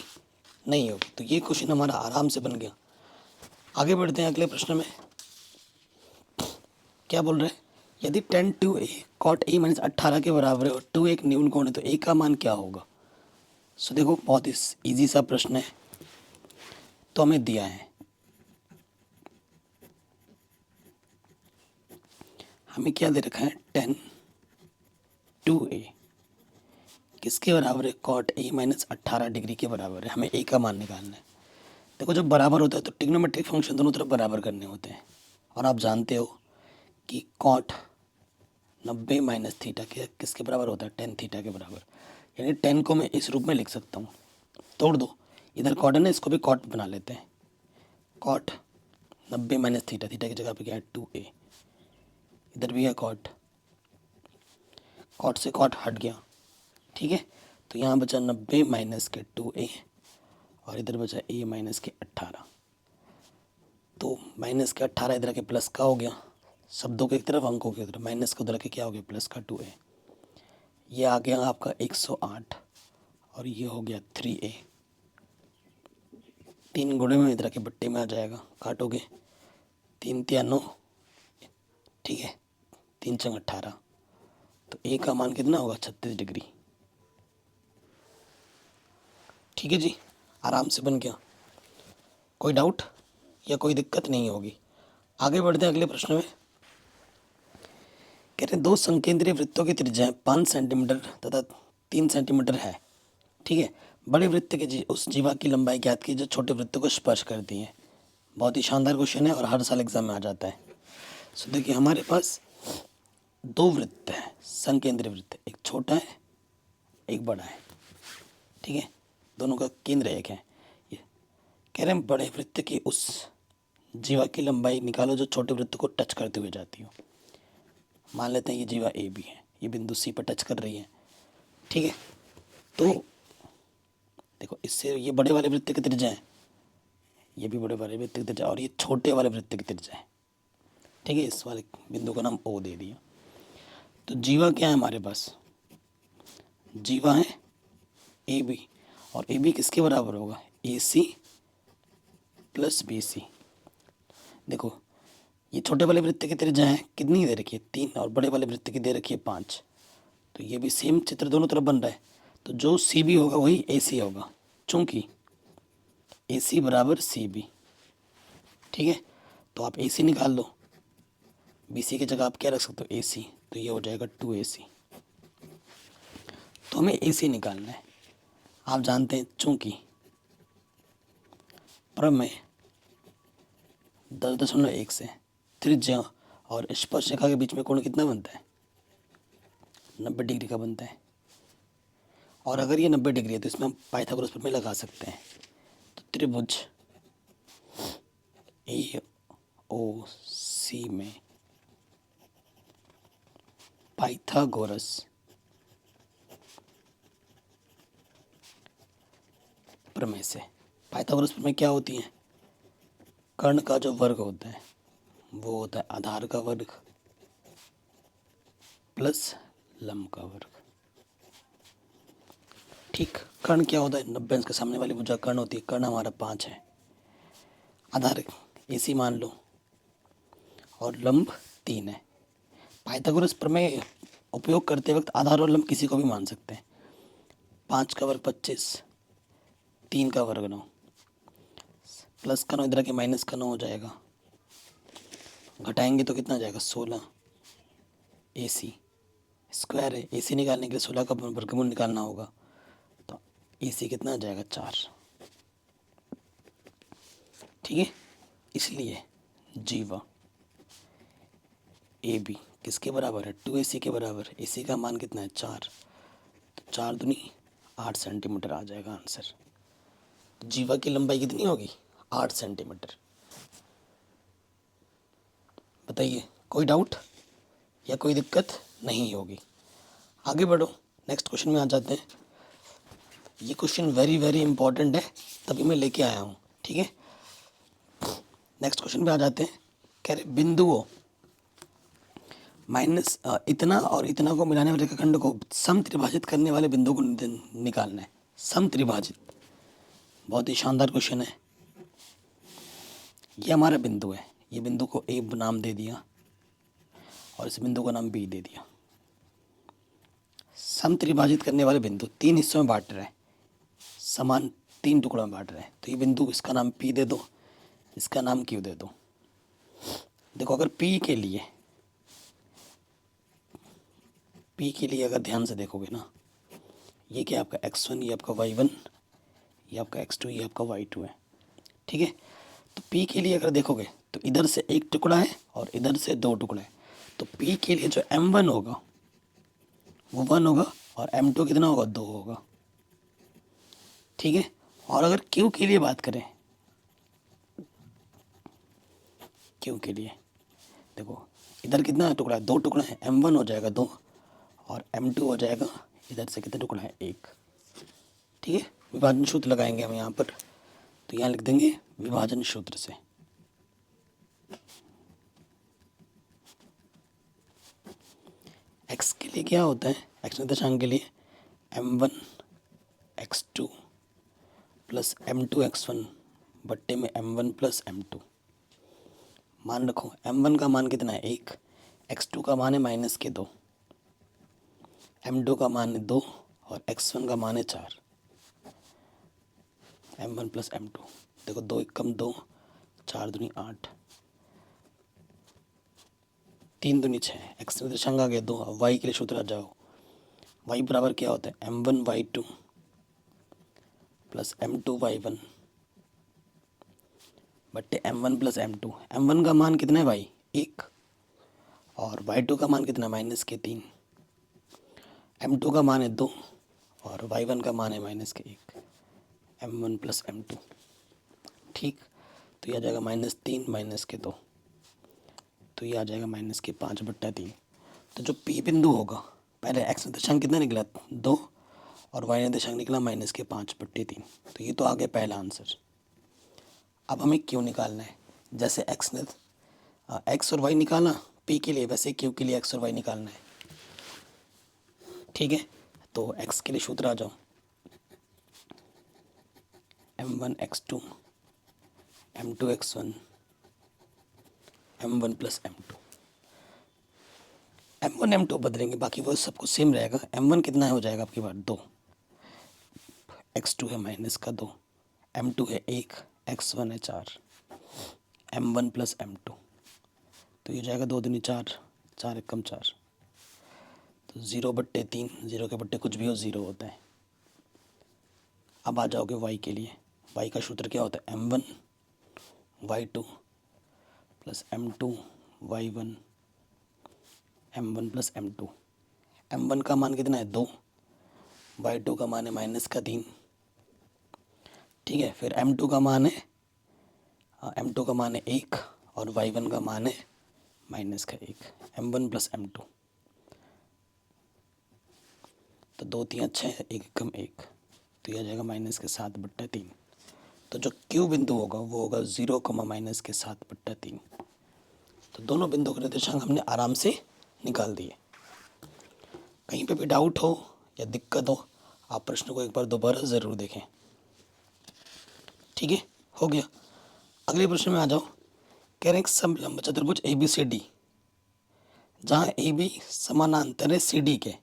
नहीं होगी। तो ये क्वेश्चन हमारा आराम से बन गया। आगे बढ़ते हैं अगले प्रश्न में। क्या बोल रहे हैं, यदि tan 2a cot a minus 18 के बराबर है और 2 एक न्यून कोण है तो a का मान क्या होगा। सो देखो बहुत इजी सा प्रश्न है, तो हमें दिया है, हमें क्या दे रखा है tan 2a किसके बराबर है cot a माइनस 18 डिग्री के बराबर है, हमें a का मान निकालना है। देखो जब बराबर होता है तो ट्रिग्नोमेट्रिक फंक्शन दोनों तरफ बराबर करने होते हैं, और आप जानते हो कि cot 90 माइनस थीटा के किसके बराबर होता है tan थीटा के बराबर, यानी tan को मैं इस रूप में लिख सकता हूँ। तोड़ दो, इधर cot है ना, इसको भी cot बना लेते हैं। cot 90 माइनस थीटा, थीटा की जगह पे क्या है 2a, इधर भी है cot, cot से cot हट गया। ठीक है, तो यहाँ बचा 90 माइनस के 2a और इधर बचा a माइनस के 18, तो माइनस के 18 इधर के प्लस का हो गया, शब्दों के एक तरफ अंकों की तरफ, माइनस को उधर के क्या हो गया प्लस का 2a, ये आ गया आपका 108 और ये हो गया 3a, 3 गुणे में इधर के बट्टे में आ जाएगा, काटोगे 3 तिया 9, ठीक है 3 छंग 18, तो a का मान कितना होगा 36 डिग्री। ठीक है जी, आराम से बन गया, कोई डाउट या कोई दिक्कत नहीं होगी। आगे बढ़ते हैं अगले प्रश्न में। कह रहे हैं 2 संकेंद्रीय वृत्तों की त्रिज्या 5 सेंटीमीटर तथा 3 सेंटीमीटर है। ठीक है, बड़े वृत्त के उस जीवा की लंबाई ज्ञात की जो छोटे वृत्त को स्पर्श करती है। बहुत ही शानदार क्वेश्चन है और हर साल एग्जाम में आ जाता है। सो देखिए हमारे पास 2 वृत्त हैं, संकेंद्रीय वृत्त, एक छोटा है एक बड़ा है। ठीक है, दोनों का केंद्र एक है। ये कह रहे हैं बड़े वृत्त की उस जीवा की लंबाई निकालो जो छोटे वृत्त को टच करते हुए जाती हो। मान लेते हैं ये जीवा ए भी है, ये बिंदु सी पर टच कर रही है। ठीक है, तो देखो इससे ये बड़े वाले वृत्त की त्रिज्या है, ये भी बड़े वाले वृत्त की त्रिज्या, और ये छोटे वाले वृत्त की त्रिज्या है। ठीक है, इस वाले बिंदु का नाम ओ दे दिया। तो जीवा क्या है हमारे पास, जीवा है ए बी, और ए बी किसके बराबर होगा ए सी प्लस बी सी। देखो ये छोटे वाले वृत्त की त्रिज्या है कितनी दे रखी है 3, और बड़े वाले वृत्त की दे रखी है 5, तो ये भी सेम चित्र दोनों तरफ बन रहा है। तो जो सी बी होगा वही ए सी होगा, चूँकि ए सी बराबर सी बी। ठीक है, तो आप ए सी निकाल लो, बी सी की जगह आप क्या रख सकते हो, ए सी, तो ये हो जाएगा 2AC। तो हमें ए सी निकालना है। आप जानते हैं चूंकि प्रमेय 10.1 से त्रिज्या और स्पर्शरेखा के बीच में कोण कितना बनता है, 90 डिग्री का बनता है। और अगर ये 90 डिग्री है तो इसमें हम पाइथागोरस प्रमेय लगा सकते हैं। तो त्रिभुज ए ओ सी में पाइथागोरस प्रमेय से, पाइथागोरस प्रमेय क्या होती है, कर्ण का जो वर्ग होता है वो होता है आधार का वर्ग प्लस लंब का वर्ग। ठीक, कर्ण क्या होता है, 90 अंश के सामने वाली भुजा कर्ण होती है, कर्ण हमारा 5 है, आधार AC मान लो और लंब 3 है। पाइथागोरस प्रमेय उपयोग करते वक्त आधार और लंब किसी को भी मान सकते हैं। 5 का वर्ग 25, 3 का वर्ग 9, प्लस का 9 इधर के माइनस का 9 हो जाएगा, घटाएंगे तो कितना आ जाएगा 16। AC स्क्वायर है, AC निकालने के लिए 16 का वर्गमूल निकालना होगा, तो AC कितना आ जाएगा 4। ठीक है, इसलिए जीवा AB किसके बराबर है, 2AC के बराबर। AC का मान कितना है 4, तो 4 दूनी 8 सेंटीमीटर आ जाएगा आंसर। तो जीवा की लंबाई कितनी होगी, 8 सेंटीमीटर। बताइए, कोई डाउट या कोई दिक्कत नहीं होगी। आगे बढ़ो, नेक्स्ट क्वेश्चन में आ जाते हैं। ये क्वेश्चन वेरी वेरी इंपॉर्टेंट है, तभी मैं लेके आया हूँ। ठीक है, नेक्स्ट क्वेश्चन पे आ जाते हैं। कह रहे बिंदुओं माइनस इतना और इतना को मिलाने वाले रेखाखंड को सम त्रिभाजित करने वाले बिंदु को निकालना है। सम त्रिभाजित, बहुत ही शानदार क्वेश्चन है। ये हमारा बिंदु है, ये बिंदु को ए नाम दे दिया और इस बिंदु का नाम बी दे दिया। सम त्रिभाजित करने वाले बिंदु 3 हिस्सों में बांट रहे हैं, समान 3 टुकड़ों में बांट रहे हैं। तो ये बिंदु, इसका नाम पी दे दो, इसका नाम क्यू दे दो। देखो, अगर पी के लिए अगर ध्यान से देखोगे ना, ये क्या आपका x1, ये आपका y1, ये आपका x2, ये आपका y2 है। ठीक है, तो p के लिए अगर देखोगे तो इधर से एक टुकड़ा है और इधर से 2 टुकड़े हैं। तो p के लिए जो m1 होगा वो 1 होगा और m2 कितना होगा, 2 होगा। ठीक है, और अगर q के लिए बात करें, q के लिए देखो, इधर कितना टुकड़ा है, 2 टुकड़ा है, m1 हो जाएगा 2 और m2 हो जाएगा, इधर से कितने टुकड़ा है, 1। ठीक है, विभाजन सूत्र लगाएंगे हम यहाँ पर, तो यहाँ लिख देंगे विभाजन सूत्र से। x के लिए क्या होता है, x निर्देशांक के लिए m1 x2 plus m2 x1 बट्टे में m1 प्लस m2। मान रखो m1 का मान कितना है, 1, x2 का मान है -2, m2 का मान है 2 और x1 का मान है 4। m1 प्लस m2, देखो 2 1 कम 2, 4 दूनी 8, 3 दूनी 6, x निर्देशांक आ गया 2। अब y के लिए सूत्र आ जाओ, y बराबर क्या होता है, m1 y2 plus m2 y1 बट्टे m1 प्लस m2। m1 का मान कितना है भाई, 1 और y2 का मान कितना, -3, m2 का मान है 2 और y1 का मान है -1, m1 प्लस m2। ठीक, तो ये आ जाएगा -3 -2, तो ये आ जाएगा -5/3। तो जो P बिंदु होगा, पहले x निर्देशांक कितना निकला, 2 और y निर्देशांक निकला -5/3। तो ये तो आ गया पहला आंसर। अब हमें Q निकालना है। जैसे x और y निकाला P के लिए, वैसे Q के लिए x और y निकालना है। ठीक है, तो x के लिए सूत्र आ जाओ, m1 x2 m2 x1 m1 plus m2। m1 m2 बदलेंगे, बाकी वो सब कुछ सेम रहेगा। m1 कितना हो जाएगा आपकी बार, 2, x2 है -2, m2 है 1, x1 है 4, m1 प्लस m2, तो ये जाएगा 2 दूनी 4, 4 एकम 4, तो 0/3, 0 के बट्टे कुछ भी हो 0 होता है। अब आ जाओगे y के लिए, y का सूत्र क्या होता है, m1 y2 plus m2 y1 m1 plus m2। m1 का मान कितना है 2, y2 का मान है -3, ठीक है। फिर m2 का मान है m2 का मान है 1 और y1 का मान है -1, m1 प्लस m2, तो 2 3 6, 1 एकम 1, तो यह आ जाएगा -7/3। तो जो Q बिंदु होगा वो होगा 0, -7/3। तो दोनों बिंदुओं के निर्देशांक हमने आराम से निकाल दिए। कहीं पे भी डाउट हो या दिक्कत हो आप प्रश्न को एक बार दोबारा ज़रूर देखें, ठीक है। हो गया। अगले प्रश्न में आ जाओ। कह रहे हैं समलंब चतुर्भुज ABCD जहाँ AB समानांतर है CD के,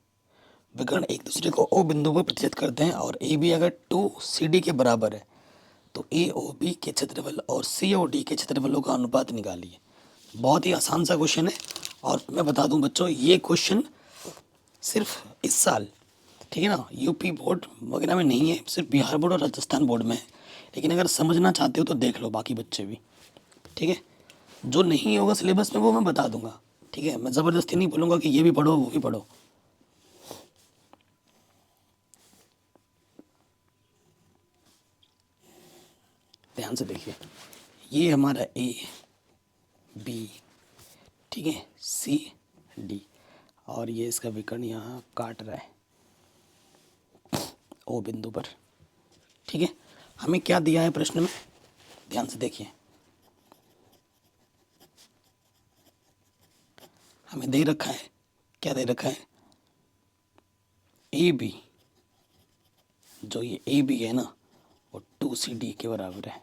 विकर्ण एक दूसरे को O बिंदु पर प्रतिच्छेद करते हैं और AB अगर 2CD के बराबर है तो AOB के क्षेत्रफल और COD के क्षेत्रफलों का अनुपात निकालिए। बहुत ही आसान सा क्वेश्चन है और मैं बता दूं बच्चों ये क्वेश्चन सिर्फ इस साल, ठीक है ना, यूपी बोर्ड वगैरह में नहीं है, सिर्फ बिहार बोर्ड और राजस्थान बोर्ड में है। लेकिन अगर समझना चाहते हो तो देख लो बाकी बच्चे भी, ठीक है। जो नहीं होगा सिलेबस में वो मैं बता दूंगा, ठीक है। मैं ज़बरदस्ती नहीं बोलूँगा कि ये भी पढ़ो वो भी पढ़ो। ध्यान से देखिए, ये हमारा AB, ठीक है, CD और ये इसका विकर्ण यहाँ काट रहा है O बिंदु पर, ठीक है। हमें क्या दिया है प्रश्न में, ध्यान से देखिए। हमें दे रखा है, क्या दे रखा है, AB, जो ये AB है ना वो 2CD के बराबर है,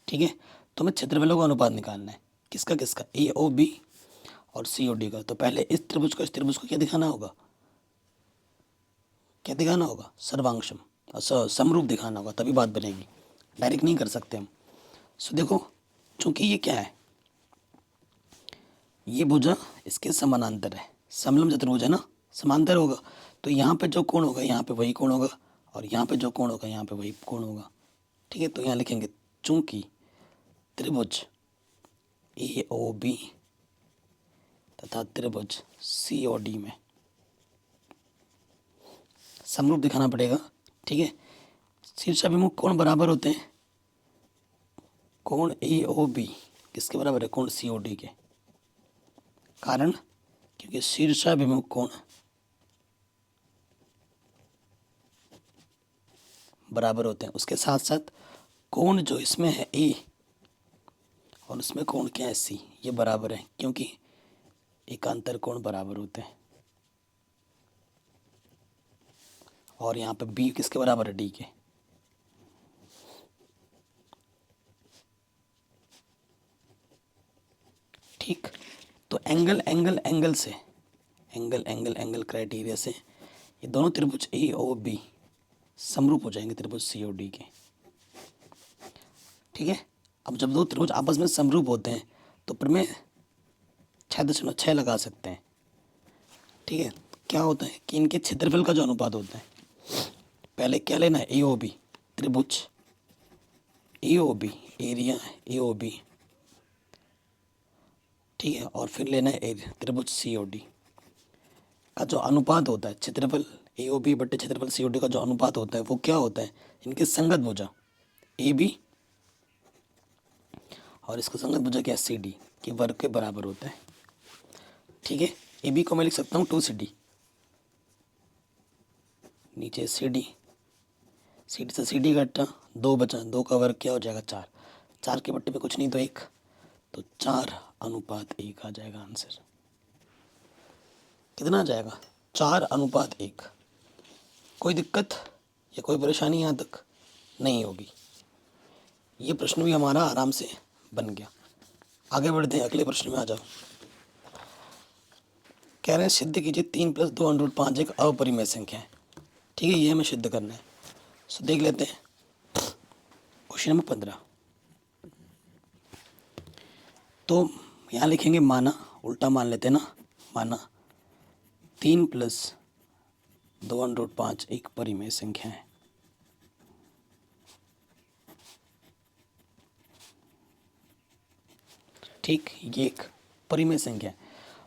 ठीक है। तो हमें क्षेत्रफलों का अनुपात निकालना है, किसका किसका, AOB और COD का। तो पहले इस त्रिभुज को क्या दिखाना होगा, क्या दिखाना होगा, सर्वांशम समरूप दिखाना होगा, तभी बात बनेगी, डायरेक्ट नहीं कर सकते हम। सो देखो, चूंकि ये क्या है, ये भुजा इसके समानांतर है, समलंब चतुर्भुज है ना, समांतर होगा, तो यहाँ पे जो कोण होगा यहाँ पे वही कोण होगा और यहाँ पे जो कोण होगा यहाँ पे वही कोण होगा, ठीक है। तो यहाँ लिखेंगे चूंकि त्रिभुज AOB तथा त्रिभुज COD में समरूप दिखाना पड़ेगा, ठीक है। शीर्षाभिमुख कोण बराबर होते हैं, कोण AOB किसके बराबर है, कोण COD के। कारण क्योंकि शीर्षाभिमुख कोण बराबर होते हैं, उसके साथ साथ कोण जो इसमें है A और उसमें कोण क्या है C, ये बराबर है क्योंकि एकांतर कोण बराबर होते हैं। और यहाँ पे B किसके बराबर है, D के। ठीक, तो एंगल से एंगल क्राइटेरिया से ये दोनों त्रिभुज AOB समरूप हो जाएंगे त्रिभुज COD के, ठीक है। अब जब दो त्रिभुज आपस में समरूप होते हैं तो प्रमेय 6.6 लगा सकते हैं, ठीक है। क्या होता है कि इनके क्षेत्रफल का जो अनुपात होता है, पहले क्या लेना है, AOB त्रिभुज AOB, एरिया AOB, ठीक है, और फिर लेना है त्रिभुज COD का जो अनुपात होता है, क्षेत्रफल AOB बट्टे क्षेत्रफल COD का जो अनुपात होता है वो क्या होता है, इनके संगत भुजा AB और इसका संगत भुजा क्या है, CD के वर्ग के बराबर होता है, ठीक है। AB को मैं लिख सकता हूँ 2CD, नीचे CD से CD घटा 2 बचा, 2 का वर्ग क्या हो जाएगा 4, 4 के बट्टे पे कुछ नहीं तो 1, तो 4:1 आ जाएगा आंसर। कितना आ जाएगा, 4:1। कोई दिक्कत या कोई परेशानी यहाँ तक नहीं होगी। ये प्रश्न भी हमारा आराम से बन गया। आगे बढ़ते हैं, अगले प्रश्न में आ जाओ। कह रहे हैं सिद्ध कीजिए 3 + 2√5 एक अपरिमेय संख्या है, ठीक है। ये हमें सिद्ध करना है, सो देख लेते हैं। Question number 15। तो यहाँ लिखेंगे माना, उल्टा मान लेते हैं ना, माना 3 + 2√5 एक परिमेय संख्या है। ठीक, ये एक परिमेय संख्या है,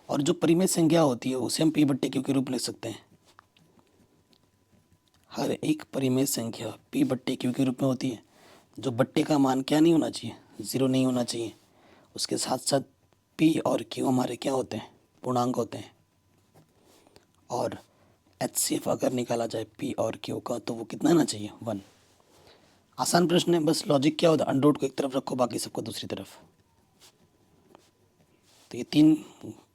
और जो परिमेय संख्या होती है उसे हम p/q के रूप में लिख सकते हैं। हर एक परिमेय संख्या p/q के रूप में होती है। जो बट्टे का मान क्या नहीं होना चाहिए, 0 नहीं होना चाहिए। उसके साथ साथ p और q हमारे क्या होते हैं, पूर्णांक होते हैं। और HCF अगर निकाला जाए p और q का तो वो कितना आना चाहिए, 1। आसान प्रश्न है, बस लॉजिक क्या होता है, अंडर रूट को एक तरफ रखो, बाकी सबको दूसरी तरफ। तो ये 3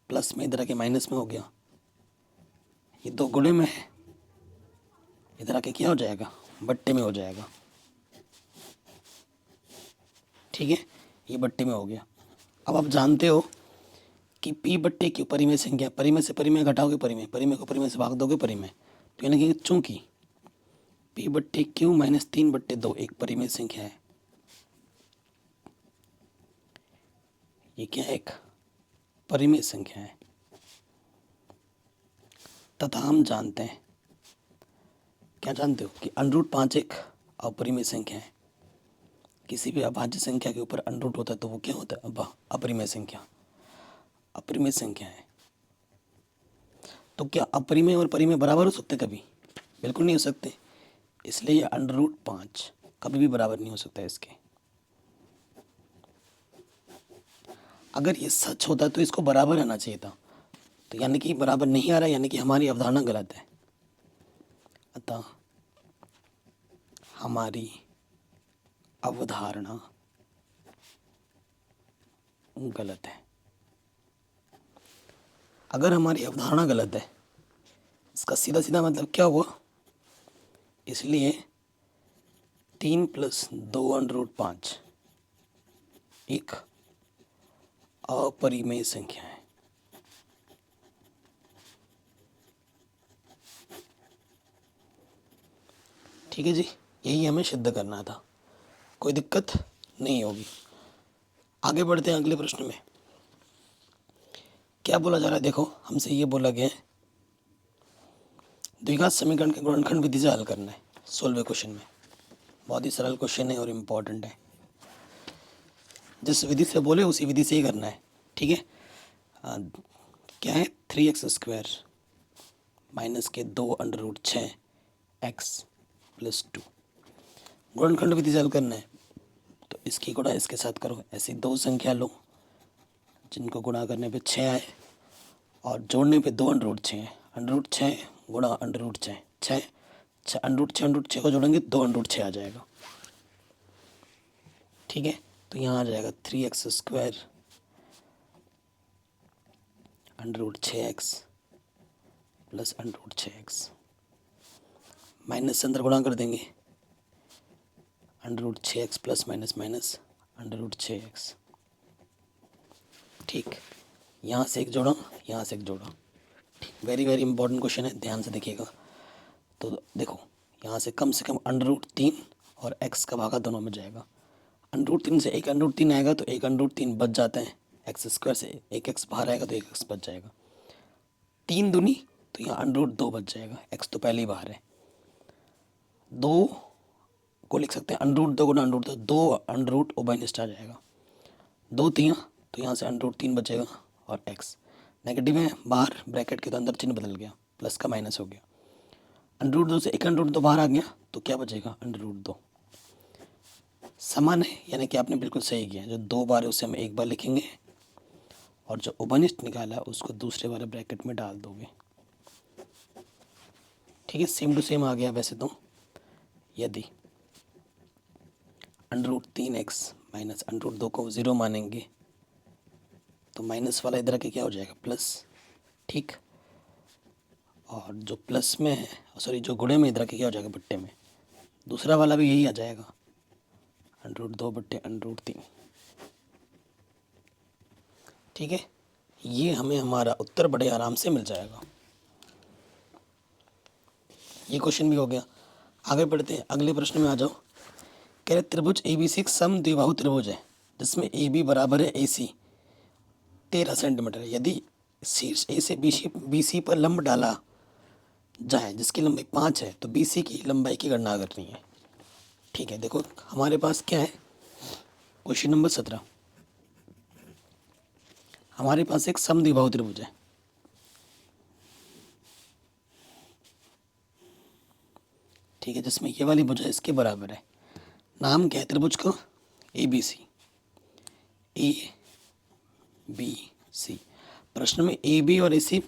प्लस में इधर आके माइनस में हो गया, ये 2 गुणे में है, इधर आके क्या हो जाएगा, बट्टे में हो जाएगा। ठीक है, ये बट्टे में हो गया। अब आप जानते हो कि p/q परिमेय संख्या, परिमेय से परिमेय घटाओगे परिमेय, परिमेय को परिमेय से भाग दोगे परिमेय, तो यानी कि चूंकि p/q - 3/2 एक परिमेय संख्या है, ये क्या है, एक परिमेय संख्या है, तथा हम जानते हैं, क्या जानते हो कि √5 एक अपरिमेय संख्या है। किसी भी अभाज्य संख्या के ऊपर √ होता है तो वो क्या होता है, अपरिमेय संख्या, अपरिमेय संख्या है। तो क्या अपरिमेय और परिमेय बराबर हो सकते कभी, बिल्कुल नहीं हो सकते। इसलिए ये √5 कभी भी बराबर नहीं हो सकता इसके। अगर ये सच होता तो इसको बराबर आना चाहिए था, तो यानी कि बराबर नहीं आ रहा, यानी कि हमारी अवधारणा गलत है। अतः हमारी अवधारणा गलत है। अगर हमारी अवधारणा गलत है, इसका सीधा सीधा मतलब क्या हुआ, इसलिए 3 + 2√5 एक अपरिमेय संख्या है। ठीक है जी, यही हमें सिद्ध करना था, कोई दिक्कत नहीं होगी। आगे बढ़ते हैं अगले प्रश्न में। क्या बोला जा रहा है, देखो हमसे ये बोला गया है द्विघात समीकरण के गुणनखंड विधि से हल करना है 16वें क्वेश्चन में। बहुत ही सरल क्वेश्चन है और इम्पोर्टेंट है, जिस विधि से बोले उसी विधि से ही करना है। ठीक है, क्या है, 3x² माइनस के 2√6x + 2 गुणनखंड विधि से हल करना है। तो इसकी गुणा इसके साथ करो, ऐसी दो संख्या लो जिनको गुणा करने पे 6 आए और जोड़ने पे 2√6 है। √6 गुणा √6 6, √6 को जोड़ेंगे 2√6 आ जाएगा। ठीक है, तो यहाँ आ जाएगा 3x² √6x + √6x, माइनस से अंदर गुणा कर देंगे, √6x plus minus minus √6x। ठीक, यहाँ से एक जोड़ा, यहाँ से एक जोड़ा। ठीक, वेरी वेरी इंपॉर्टेंट क्वेश्चन है, ध्यान से देखिएगा। तो देखो यहाँ से कम √3 और x का भागा दोनों में जाएगा। √3 से एक √3 आएगा तो एक √3 बच जाता है, x² से एक x बाहर आएगा तो एक x बच जाएगा। 3 दूनी तो यहाँ √2 बच जाएगा, x तो पहले ही बाहर है। 2 को लिख सकते हैं √2 गुणा √2, 2 √ उभयनिष्ठ आ जाएगा। 2 3 तो यहाँ से √3 बचेगा और x नेगेटिव है बाहर ब्रैकेट के, तो अंदर चिन्ह बदल गया, प्लस का माइनस हो गया। √2 से एक √2 बाहर आ गया तो क्या बचेगा, √2 समान है, यानी कि आपने बिल्कुल सही किया। जो 2 बार है उसे हम एक बार लिखेंगे और जो उभयनिष्ठ निकाला उसको दूसरे वाले ब्रैकेट में डाल दोगे। ठीक है, सेम टू सेम आ गया। वैसे तो यदि √3x माइनस √2 को 0 मानेंगे तो माइनस वाला इधर आके क्या हो जाएगा, प्लस। ठीक, और जो प्लस में है, सॉरी जो गुणे में इधर आके क्या हो जाएगा, बट्टे में। दूसरा वाला भी यही आ जाएगा, √2 बट्टे √3। ठीक है, ये हमें हमारा उत्तर बड़े आराम से मिल जाएगा। ये क्वेश्चन भी हो गया। आगे बढ़ते हैं, अगले प्रश्न में आ जाओ। कह रहे त्रिभुज ए बी सी एक समद्विबाहु त्रिभुज है जिसमें ए बी बराबर है ए सी 13 सेंटीमीटर। यदि शीर्ष ए से बी सी पर लंब डाला जाए जिसकी लंबाई 5 है तो बी सी की लंबाई की गणना करनी है। ठीक है, देखो हमारे पास क्या है, क्वेश्चन नंबर 17। हमारे पास एक समद्विबाहु त्रिभुज है, ठीक है, जिसमें ये वाली भुजा इसके बराबर है। नाम क्या है त्रिभुज को, A B C. A B C, प्रश्न में ए बी और ए सी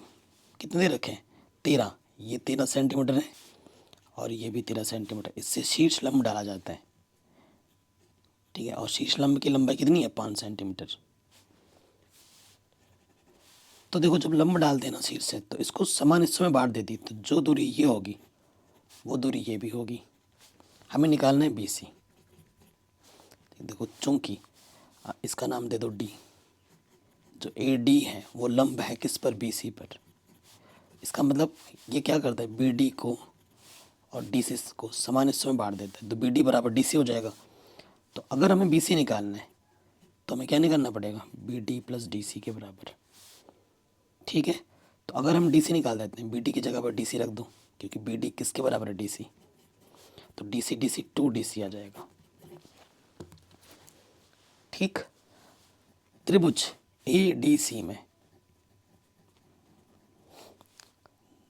कितने दे रखे हैं, 13। ये 13 सेंटीमीटर है और ये भी 13 सेंटीमीटर। इससे शीर्ष लंब डाला जाता है, ठीक है, और शीर्ष लंब की लंबाई कितनी है, 5 सेंटीमीटर। तो देखो जब लंब डालते हैं ना शीर्ष से तो इसको समान हिस्सों में बांट देती, तो जो दूरी ये होगी वो दूरी ये भी होगी। हमें निकालना है बी सी। देखो चूंकि इसका नाम दे दो डी, जो ए डी है वो लंब है किस पर, बी सी पर। इसका मतलब ये क्या करता है, बी डी को और डी सी को समान हिस्सों में बांट देता है, तो बी डी बराबर डी सी हो जाएगा। तो अगर हमें बी सी निकालना है तो हमें क्या निकालना पड़ेगा, B D plus D C के बराबर। ठीक है, तो अगर हम डी सी निकाल देते हैं, बी डी की जगह पर डी सी रख दो, क्योंकि बी डी किसके बराबर है, डी सी। तो डी सी 2 डी सी आ जाएगा। ठीक, त्रिभुज ए डी सी में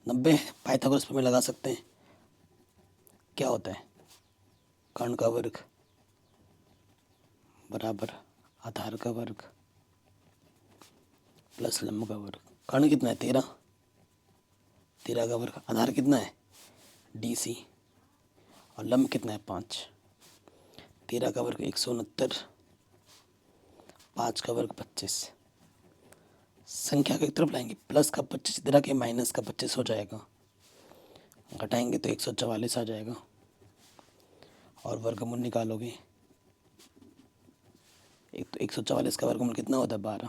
90 है, पाइथागोरस प्रमेय लगा सकते हैं। क्या होता है, कर्ण का वर्ग बराबर आधार का वर्ग प्लस लंब का वर्ग। कर्ण कितना है, 13, 13 का वर्ग। आधार कितना है, डी सी, और लंब कितना है, 5। 13 का वर्ग 169, 5 का वर्ग 25। संख्या को एक तरफ लाएंगे, प्लस का 25 इधर आके माइनस का 25 हो जाएगा, घटाएंगे तो 144 आ जाएगा, और वर्गमूल निकालोगे एक तो 144 का वर्गमूल कितना होता है, 12।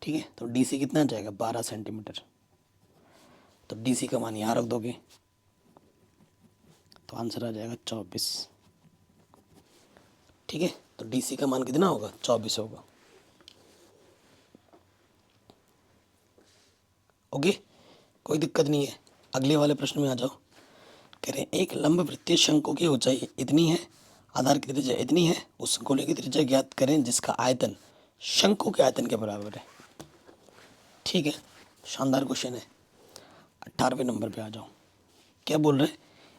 ठीक है, तो डी सी कितना आ जाएगा, 12 सेंटीमीटर। तो डी सी का मान यहाँ रख दोगे तो आंसर आ जाएगा 24। ठीक है, तो डी सी का मान कितना होगा, 24 होगा। ओके, कोई दिक्कत नहीं है। अगले वाले प्रश्न में आ जाओ। कह रहे हैं एक लंब वृत्तीय शंकु की ऊंचाई इतनी है, आधार की त्रिज्या इतनी है, उस गोले की त्रिज्या ज्ञात करें जिसका आयतन शंकु के आयतन के बराबर है। ठीक है, शानदार क्वेश्चन है। 18वें नंबर पे आ जाओ। क्या बोल रहे हैं,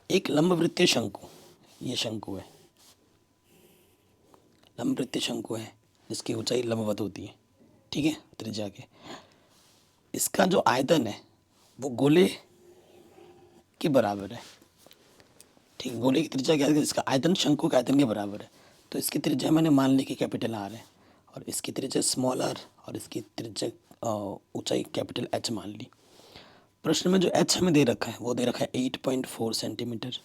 एक लंब वृत्तीय शंकु, ये शंकु है, लंब वृत्तीय शंकु है जिसकी ऊंचाई लंबवत होती है, ठीक है, त्रिज्या के। इसका जो आयतन है वो गोले के बराबर है। ठीक है, गोले की त्रिज्या क्या है, इसका आयतन शंकु के आयतन के बराबर है। तो इसकी त्रिज्या मैंने मान ली कि कैपिटल आर है, और इसकी त्रिज्या स्मॉल आर, और इसकी त्रिज्या ऊंचाई कैपिटल एच मान ली। प्रश्न में जो एच हमें दे रखा है वो दे रखा है 8.4 सेंटीमीटर,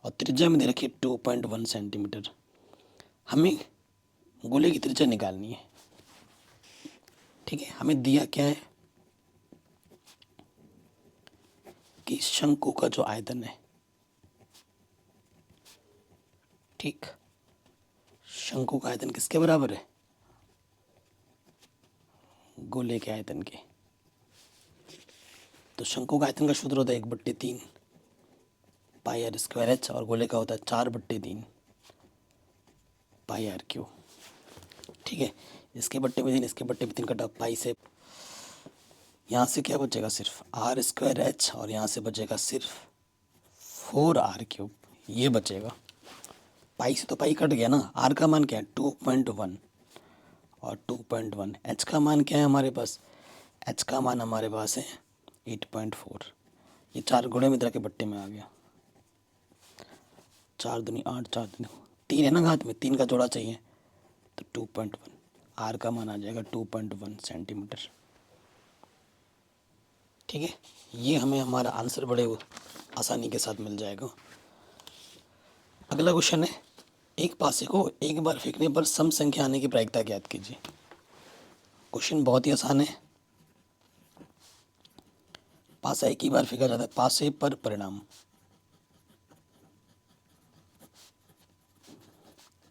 और त्रिज्या में दे रखी है 2.1 सेंटीमीटर। हमें गोले की त्रिज्या निकालनी है। ठीक है, हमें दिया क्या है कि शंकु का जो आयतन है, ठीक, शंकु का आयतन किसके बराबर है, गोले के आयतन के। तो शंकु का आयतन का सूत्र होता है 1/3 पाई आर स्क्वायर एच, और गोले का होता है 4/3 पाई आर क्यू। ठीक है, इसके बट्टे में 3, इसके बट्टे में 3 कटा, पाई से यहाँ से क्या बचेगा, सिर्फ आर स्क्वायर एच, और यहाँ से बचेगा सिर्फ 4r³ ये बचेगा। पाई से तो पाई कट गया ना। आर का मान क्या है, 2.1, और 2.1। एच का मान क्या है हमारे पास, एच का मान हमारे पास है 8.4। ये 4 गुणे में तरह के बट्टे में आ गया, 4 दूनी 8, 4 दूनी 3 है ना घात में, 3 का जोड़ा चाहिए, तो 2.1। आर का मान आ जाएगा 2.1 सेंटीमीटर। ठीक है, ये हमें हमारा आंसर बड़े आसानी के साथ मिल जाएगा। अगला क्वेश्चन है, एक पासे को एक बार फेंकने पर सम संख्या आने की प्रायिकता ज्ञात कीजिए। क्वेश्चन बहुत ही आसान है। पासा एक ही बार फेंका जाता है, पासे पर परिणाम।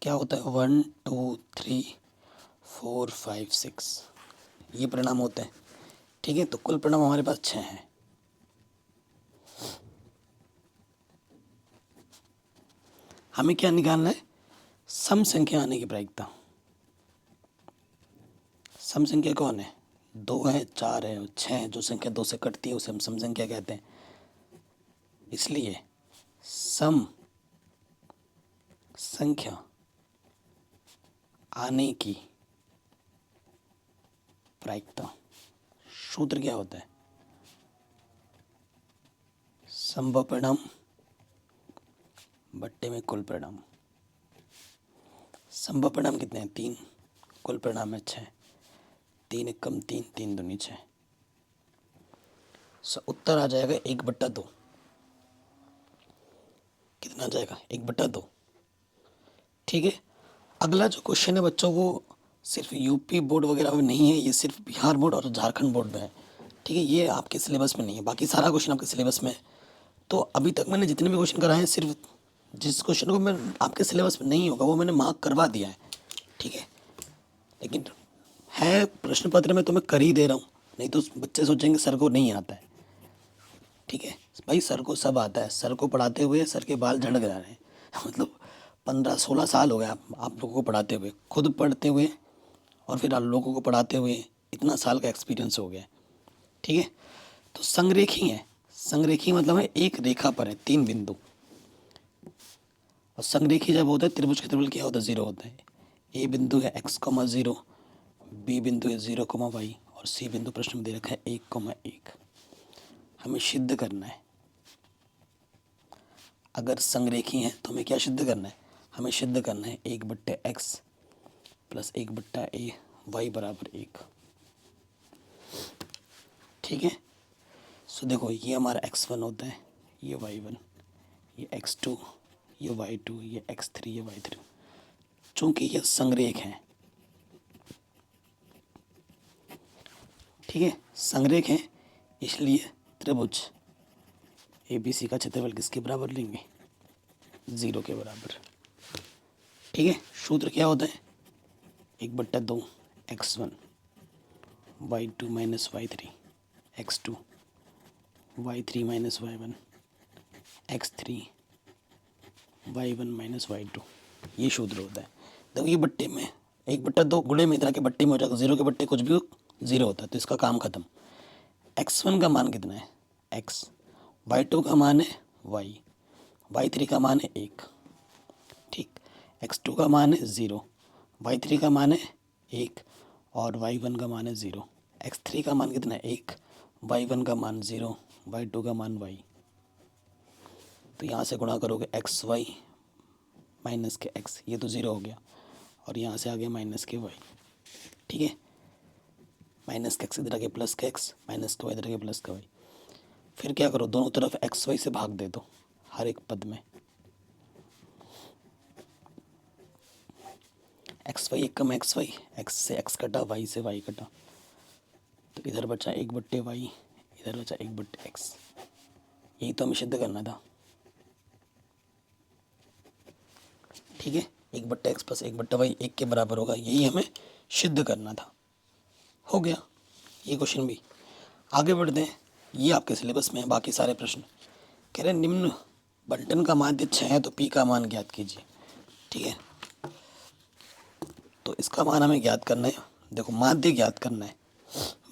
क्या होता है 1 2 3 4 5 6, ये परिणाम होते हैं। ठीक है, तो कुल परिणाम हमारे पास 6 हैं। हमें क्या निकालना है, सम संख्या आने की प्रायिकता। सम संख्या कौन है, 2 है, 4 है और 6 है। जो संख्या 2 से कटती है उसे हम सम संख्या कहते हैं। इसलिए सम संख्या आने की प्रायिकता, सूत्र क्या होता है, संभव परिणाम बट्टे में कुल परिणाम। संभव परिणाम कितने हैं, 3, कुल परिणाम है 6, 3 एकम 3, 3 दूनी 6। उत्तर आ जाएगा 1/2। कितना आ जाएगा, 1/2। ठीक है, अगला जो क्वेश्चन है बच्चों वो सिर्फ यूपी बोर्ड वगैरह में नहीं है, ये सिर्फ बिहार बोर्ड और झारखंड बोर्ड में है। ठीक है, ये आपके सिलेबस में नहीं है, बाकी सारा क्वेश्चन आपके सिलेबस में है। तो अभी तक मैंने जितने भी क्वेश्चन कराए हैं, सिर्फ जिस क्वेश्चन को मैं आपके सिलेबस में नहीं होगा वो मैंने मार्क करवा दिया है। ठीक है, लेकिन है प्रश्न पत्र में तो मैं कर ही दे रहा हूँ, नहीं तो बच्चे सोचेंगे सर को नहीं आता है। ठीक है भाई, सर को सब आता है, सर को पढ़ाते हुए सर के बाल झड़ जा रहे हैं मतलब 15-16 साल हो गए आप लोगों को पढ़ाते हुए, खुद पढ़ते हुए और फिर आप लोगों को पढ़ाते हुए इतना साल का एक्सपीरियंस हो गया। ठीक है, तो संरेखी है, संरेखी मतलब है एक रेखा पर है 3 बिंदु। और संरेखी जब होता है त्रिभुज का त्रिभुज क्या होता है, 0 होता है। ए बिंदु है x,0, बी बिंदु है 0,y और सी बिंदु प्रश्न में दे रखा है 1,1। हमें सिद्ध करना है, अगर संरेखी है तो हमें क्या सिद्ध करना है, हमें सिद्ध करना है 1/x प्लस 1/a y बराबर 1। ठीक है, सो देखो ये हमारा x1 होता है, ये y1, ये x2, ये y2, ये x3, ये y3। चूंकि ये संरेख हैं, ठीक है संरेख हैं, इसलिए त्रिभुज ABC का क्षेत्रफल किसके बराबर लेंगे, 0 के बराबर। ठीक है, सूत्र क्या होता है, 1/2 x1 y2 minus y3 x2 y3 minus y1 x3 y1 minus y2, ये सूत्र होता है। देखो ये बट्टे में 1/2 गुणे में इतना के बट्टे में हो जाएगा, 0 के बट्टे कुछ भी 0 होता है, तो इसका काम खत्म। x1 का मान कितना है x, y2 का मान है y, y3 का मान है 1। ठीक, x2 का मान है 0, y3 का मान है 1 और y1 का मान है 0। x3 का मान कितना है 1, y1 का मान 0, y2 का मान y। तो यहाँ से गुणा करोगे एक्स वाई माइनस के x, ये तो 0 हो गया, और यहाँ से आ गया माइनस के y। ठीक है, माइनस के x इधर आगे प्लस के x, माइनस के y इधर आगे प्लस का y। फिर क्या करो, दोनों तरफ एक्स वाई से भाग दे दो हर एक पद में। एक्स वाई एक कम एक्स वाई, एक्स से एक्स कटा, वाई से वाई कटा, तो इधर बचा 1/y, इधर बचा 1/x। यही तो हमें सिद्ध करना था। ठीक है, 1/x प्लस 1/y 1 के बराबर होगा, यही हमें सिद्ध करना था। हो गया ये क्वेश्चन भी। आगे बढ़ते हैं, ये आपके सिलेबस में है। बाकी सारे प्रश्न कह रहे हैं निम्न बंटन का माध्य 6 है तो पी का मान ज्ञात कीजिए। ठीक है, तो इसका मान हमें ज्ञात करना है। देखो माध्य ज्ञात करना है,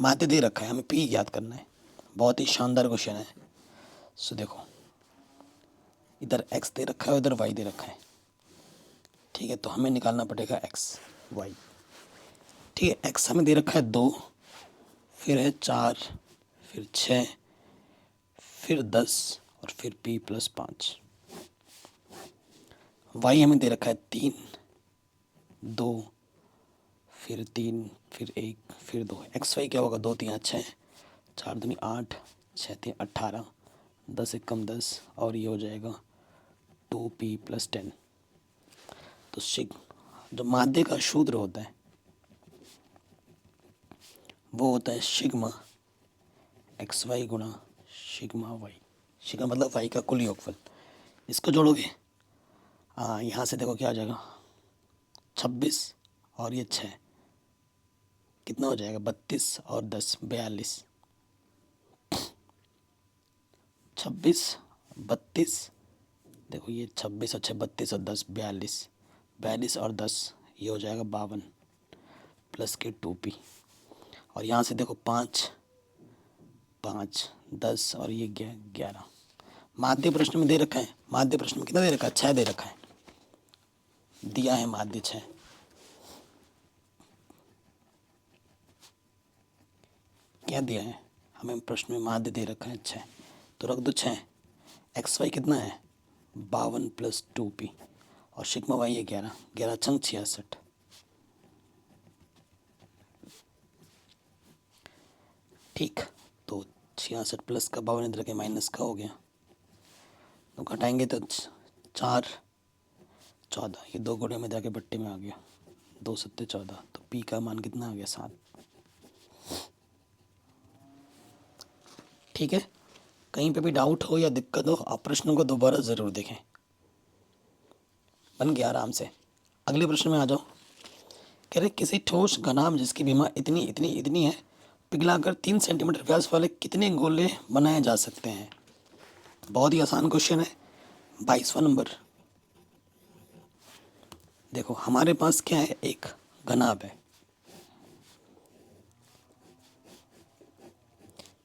माध्य दे रखा है, हमें पी ज्ञात करना है। बहुत ही शानदार क्वेश्चन है। सो देखो इधर x दे रखा है, उधर y दे रखा है। ठीक है, तो हमें निकालना पड़ेगा x y। ठीक है, x हमें दे रखा है 2, फिर है 4, फिर 6, फिर 10 और फिर p प्लस 5। y हमें दे रखा है 3, 2, फिर 3, फिर 1, फिर 2। एक्स वाई क्या होगा, 2 3 6, 4 दूनी 8, 6 3 18, 10 1 कम 10 और ये हो जाएगा 2p प्लस 10। तो जो माध्य का सूत्र होता है वो होता है सिग्मा एक्स वाई गुणा सिग्मा वाई। सिग्मा मतलब वाई का कुल योगफल। इसको जोड़ोगे यहाँ से देखो क्या आ जाएगा 26 और ये 6 कितना हो जाएगा 32 और 10 42। 26 32, देखो ये 26 और 6 32 और 10 42, 42 और 10 ये हो जाएगा 52 प्लस के 2p। और यहाँ से देखो 5 5 10 और ये 11। माध्य प्रश्न में दे रखा है, माध्य प्रश्न में कितना दे रखा है 6 दे रखा है, दिया है माध्य 6। क्या दिया है हमें प्रश्न में, माध्य दे रखा है 6, तो रख दो 6। एक्स वाई कितना है 52 प्लस 2p और सिग्मा वाई है 11, 11 छंग 66। ठीक, तो 66 प्लस का 52 इधर के माइनस का हो गया, तो घटाएंगे तो 4 14, ये 2 गुणे में जाके बट्टे में आ गया, 2 सत्ते 14, तो p का मान कितना आ गया 7। ठीक है, कहीं पे भी डाउट हो या दिक्कत हो आप प्रश्नों को दोबारा ज़रूर देखें। बन गया आराम से। अगले प्रश्न में आ जाओ। कह रहे किसी ठोस घनाभ जिसकी विमा इतनी इतनी इतनी है पिघलाकर 3 सेंटीमीटर व्यास वाले कितने गोले बनाए जा सकते हैं। बहुत ही आसान क्वेश्चन है। 22वां नंबर। देखो हमारे पास क्या है, एक घनाभ है।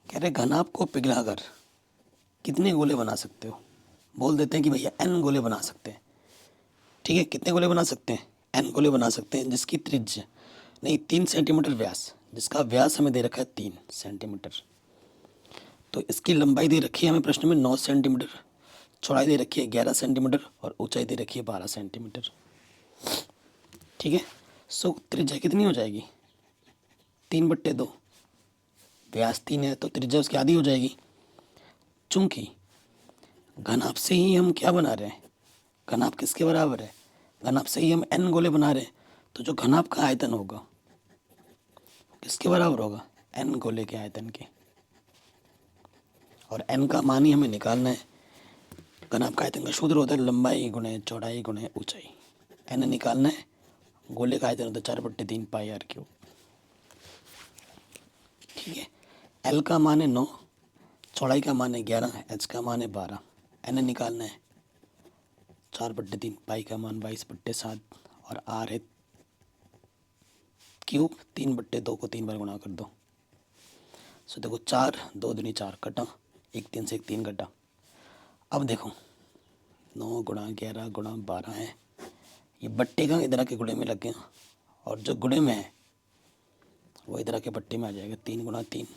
कह रहे घनाभ को पिघलाकर कितने गोले बना सकते हो। बोल देते हैं कि भैया n गोले बना सकते हैं। ठीक है, कितने गोले बना सकते हैं, n गोले बना सकते हैं जिसकी त्रिज्या नहीं 3 सेंटीमीटर व्यास, जिसका व्यास हमें दे रखा है 3 सेंटीमीटर। तो इसकी लंबाई दे रखी है हमें प्रश्न में 9 सेंटीमीटर, चौड़ाई दे रखी है 11 सेंटीमीटर और ऊंचाई दे रखी है 12 सेंटीमीटर। ठीक है, सो त्रिज्या कितनी हो जाएगी 3/2। व्यास 3 है तो त्रिज्या उसकी आधी हो जाएगी। चूंकि घनाभ से ही हम क्या बना रहे हैं, घनाभ किसके बराबर है, घनाभ से ही हम n गोले बना रहे हैं, तो जो घनाभ का आयतन होगा किसके बराबर होगा, n गोले के आयतन के। और n का मान ही हमें निकालना है। घनाभ का आयतन का सूत्र होता है लंबाई गुणे चौड़ाई गुणे ऊंचाई। n निकालना है, गोले का आयतन होता है 4/3 पाई आर क्यूब। ठीक है, l का मान है 9, चौड़ाई का मान है 11, h का मान है 12, n निकालना है 4/3 पाई का मान 22/7 और r है क्यूब 3/2 को 3 बार गुणा कर दो। सो देखो 4 2 दूनी 4 कटा, 1 3 से 1 3 कटा। अब देखो 9 गुणा 11 गुणा 12 है, ये बट्टे का इधर के गुणे में लग गया और जो गुणे में है वो इधर के बट्टे में आ जाएगा। 3 गुणा 3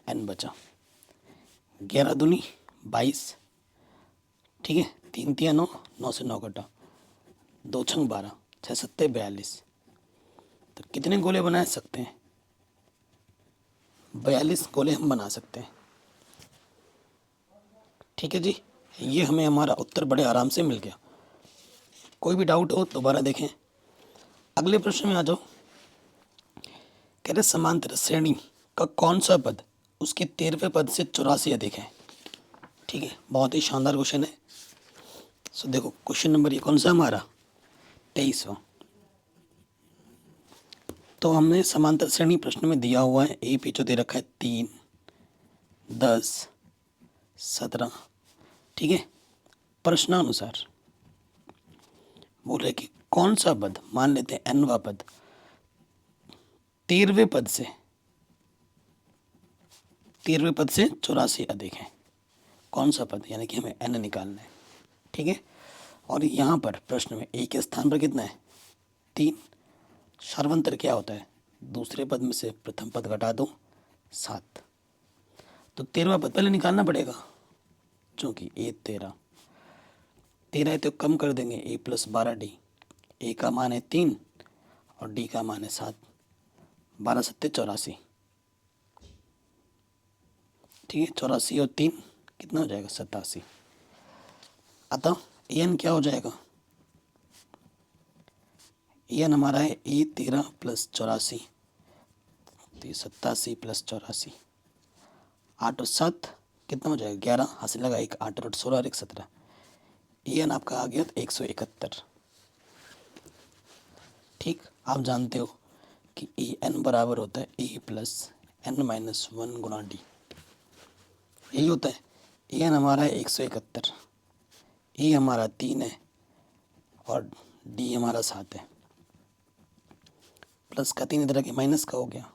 n बचा, 11 दूनी 22। ठीक है, 3 3 9, 9 से 9 कटा, 2 छंग 12, 6 सत्ते 42। तो कितने गोले बना सकते हैं, 42 गोले हम बना सकते हैं। ठीक है जी, ये हमें हमारा उत्तर बड़े आराम से मिल गया। कोई भी डाउट हो दोबारा देखें। अगले प्रश्न में आ जाओ। कह रहे समांतर श्रेणी का कौन सा पद उसके 13वें पद से 84 अधिक है। ठीक है, बहुत ही शानदार क्वेश्चन है। सो देखो क्वेश्चन नंबर ये कौन सा हमारा 23वां। तो हमने समांतर श्रेणी प्रश्न में दिया हुआ है, ए पीछे दे रखा है 3 10 17। ठीक है, प्रश्नानुसार बोल रहे कि कौन सा पद, मान लेते हैं nवा पद 13वें पद से 84 अधिक है। कौन सा पद, यानी कि हमें n निकालना है। ठीक है, और यहाँ पर प्रश्न में a के स्थान पर कितना है 3। सर्वंतर क्या होता है, दूसरे पद में से प्रथम पद घटा दो 7। तो 13वां पद पहले निकालना पड़ेगा, चूँकि a 13 है तो कम कर देंगे a + 12d। a का मान है 3 और d का मान है 7, 12 सत्ते 84। ठीक है, 84 और 3 कितना हो जाएगा 87। अतः an क्या हो जाएगा, an हमारा है a 13 + 84, तो 87 + 84, 8 और 7 कितना हो जाएगा 11, हासिल लगा 1 8 और 16 और 1 17। an आपका आ गया 171। ठीक, आप जानते हो कि ए एन बराबर होता है ए प्लस एन माइनस वन गुना डी, यही होता है। ए एन हमारा है 171, ए हमारा 3 है और डी हमारा 7 है। प्लस का 3 इधर के माइनस का हो गया,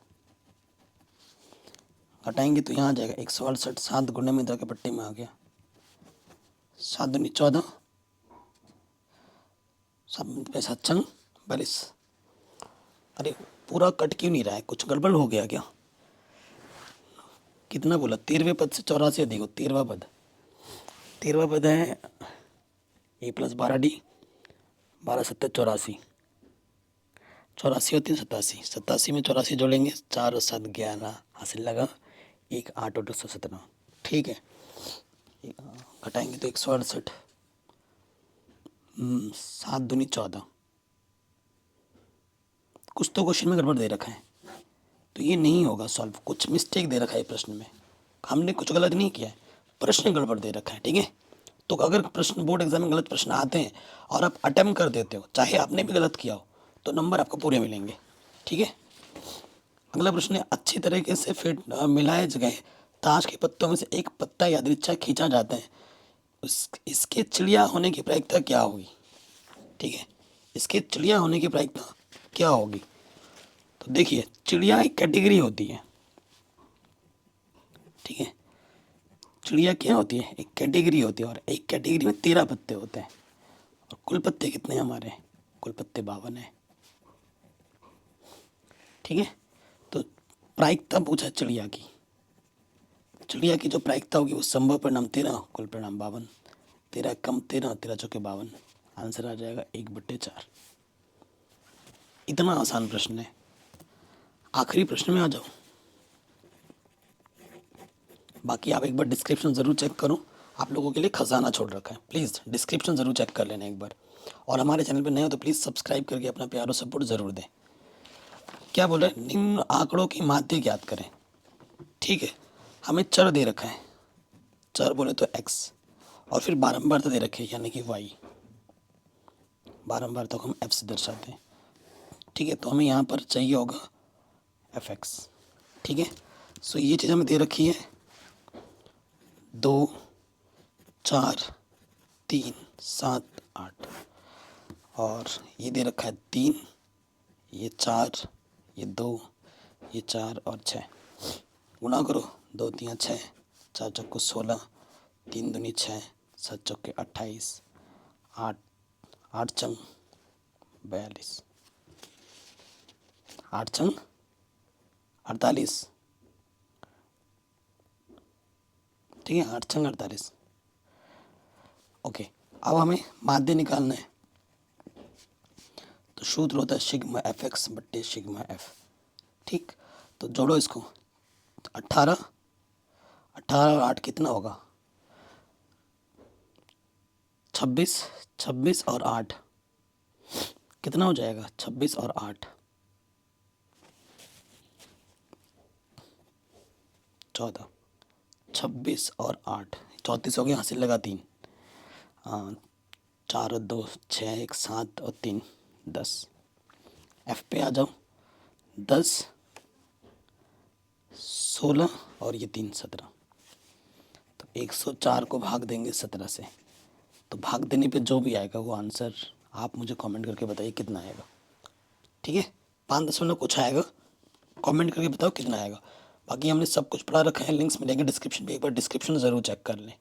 घटाएंगे तो यहाँ आ जाएगा 168, 7 गुणे में इधर के पट्टे में आ गया, 7 दूनी 14, 7 छंग 42। अरे पूरा कट क्यों नहीं रहा है, कुछ गड़बड़ हो गया क्या? कितना बोला? 13वें पद से 84 अधिक हो, 13वां पद, 13वां पद है ए प्लस 12 डी, 12 सत्तर 84, 84 होती है 87, 87 में 84 जोड़ेंगे, 4 और 7 11, हासिल लगा 1 8 और 217। ठीक है, घटाएंगे तो 168, 7 दूनी 14। कुछ तो क्वेश्चन में गड़बड़ दे रखा है, तो ये नहीं होगा सॉल्व, कुछ मिस्टेक दे रखा है प्रश्न में, हमने कुछ गलत नहीं किया है, प्रश्न गड़बड़ दे रखा है। ठीक है, तो अगर प्रश्न बोर्ड एग्जाम में गलत प्रश्न आते हैं और आप अटेम्प्ट कर देते हो, चाहे आपने भी गलत किया हो, तो नंबर आपको पूरे मिलेंगे। ठीक है, अगला प्रश्न है, अच्छी तरीके से फिट मिलाए गए ताश के पत्तों में से एक पत्ता यादृच्छा खींचा जाता है, इसके चिड़िया होने की प्रायिकता क्या होगी? ठीक है, इसके चिड़िया होने की प्रायिकता क्या होगी? तो देखिए, चिड़िया एक कैटेगरी होती है। ठीक है, चिड़िया क्या होती है? एक कैटेगरी होती है, और एक कैटेगरी में 13 पत्ते होते हैं, और कुल पत्ते कितने हैं हमारे? कुल पत्ते 52 हैं। ठीक है, तो प्रायिकता पूछा चिड़िया की, चिड़िया की जो प्रायिकता होगी वो संभव परिणाम 13, कुल परिणाम 52, 13 कम 13, 13 चौके 52, आंसर आ जाएगा 1/4। इतना आसान प्रश्न है। आखिरी प्रश्न में आ जाओ, बाकी आप एक बार डिस्क्रिप्शन ज़रूर चेक करो, आप लोगों के लिए खजाना छोड़ रखा है, प्लीज़ डिस्क्रिप्शन ज़रूर चेक कर लेना एक बार, और हमारे चैनल पर नए हो तो प्लीज़ सब्सक्राइब करके अपना प्यार और सपोर्ट ज़रूर दें। क्या बोल रहे हैं? निम्न आंकड़ों की माध्य ज्ञात करें। ठीक है, हमें चर दे रखा है, चर बोले तो एक्स, और फिर बारंबारता दे रखे यानी कि वाई, बारंबारता को हम एफ से दर्शाते हैं। ठीक है, तो हमें यहाँ पर चाहिए होगा एफ एक्स। ठीक है, सो ये चीज़ हमें दे रखी है 2 4 3 7 8, और ये दे रखा है 3, ये 4, ये 2, ये 4 और 6, गुणा करो, 2 3 6, 4 चौको 16, 3 दूनी 6, 7 चौके 28, 8 8 चंग 42, 8 चंग 48। ठीक है, 8 चंग 48। ओके, अब हमें माध्य निकालना है, तो सूत्र होता है सिग्मा एफ एक्स बट्टे सिग्मा एफ। ठीक, तो जोड़ो इसको, 18 18 और 8 कितना होगा? 26, 26 और 8 कितना हो जाएगा? 26 और 8 14, 26 और 8 34 हो गया, हासिल लगा 3, 4 और 2 6, 1 7 और 3 10। एफ पे आ जाओ, 10 16 और ये 3 17, तो 104 को भाग देंगे 17 से, तो भाग देने पे जो भी आएगा वो आंसर आप मुझे कमेंट करके बताइए कितना आएगा। ठीक है, 5 दशमलव कुछ आएगा, कमेंट करके बताओ कितना आएगा। बाकी हमने सब कुछ पढ़ा रखा है, लिंक्स मिलेंगे डिस्क्रिप्शन पे, एक बार डिस्क्रिप्शन ज़रूर चेक कर लें।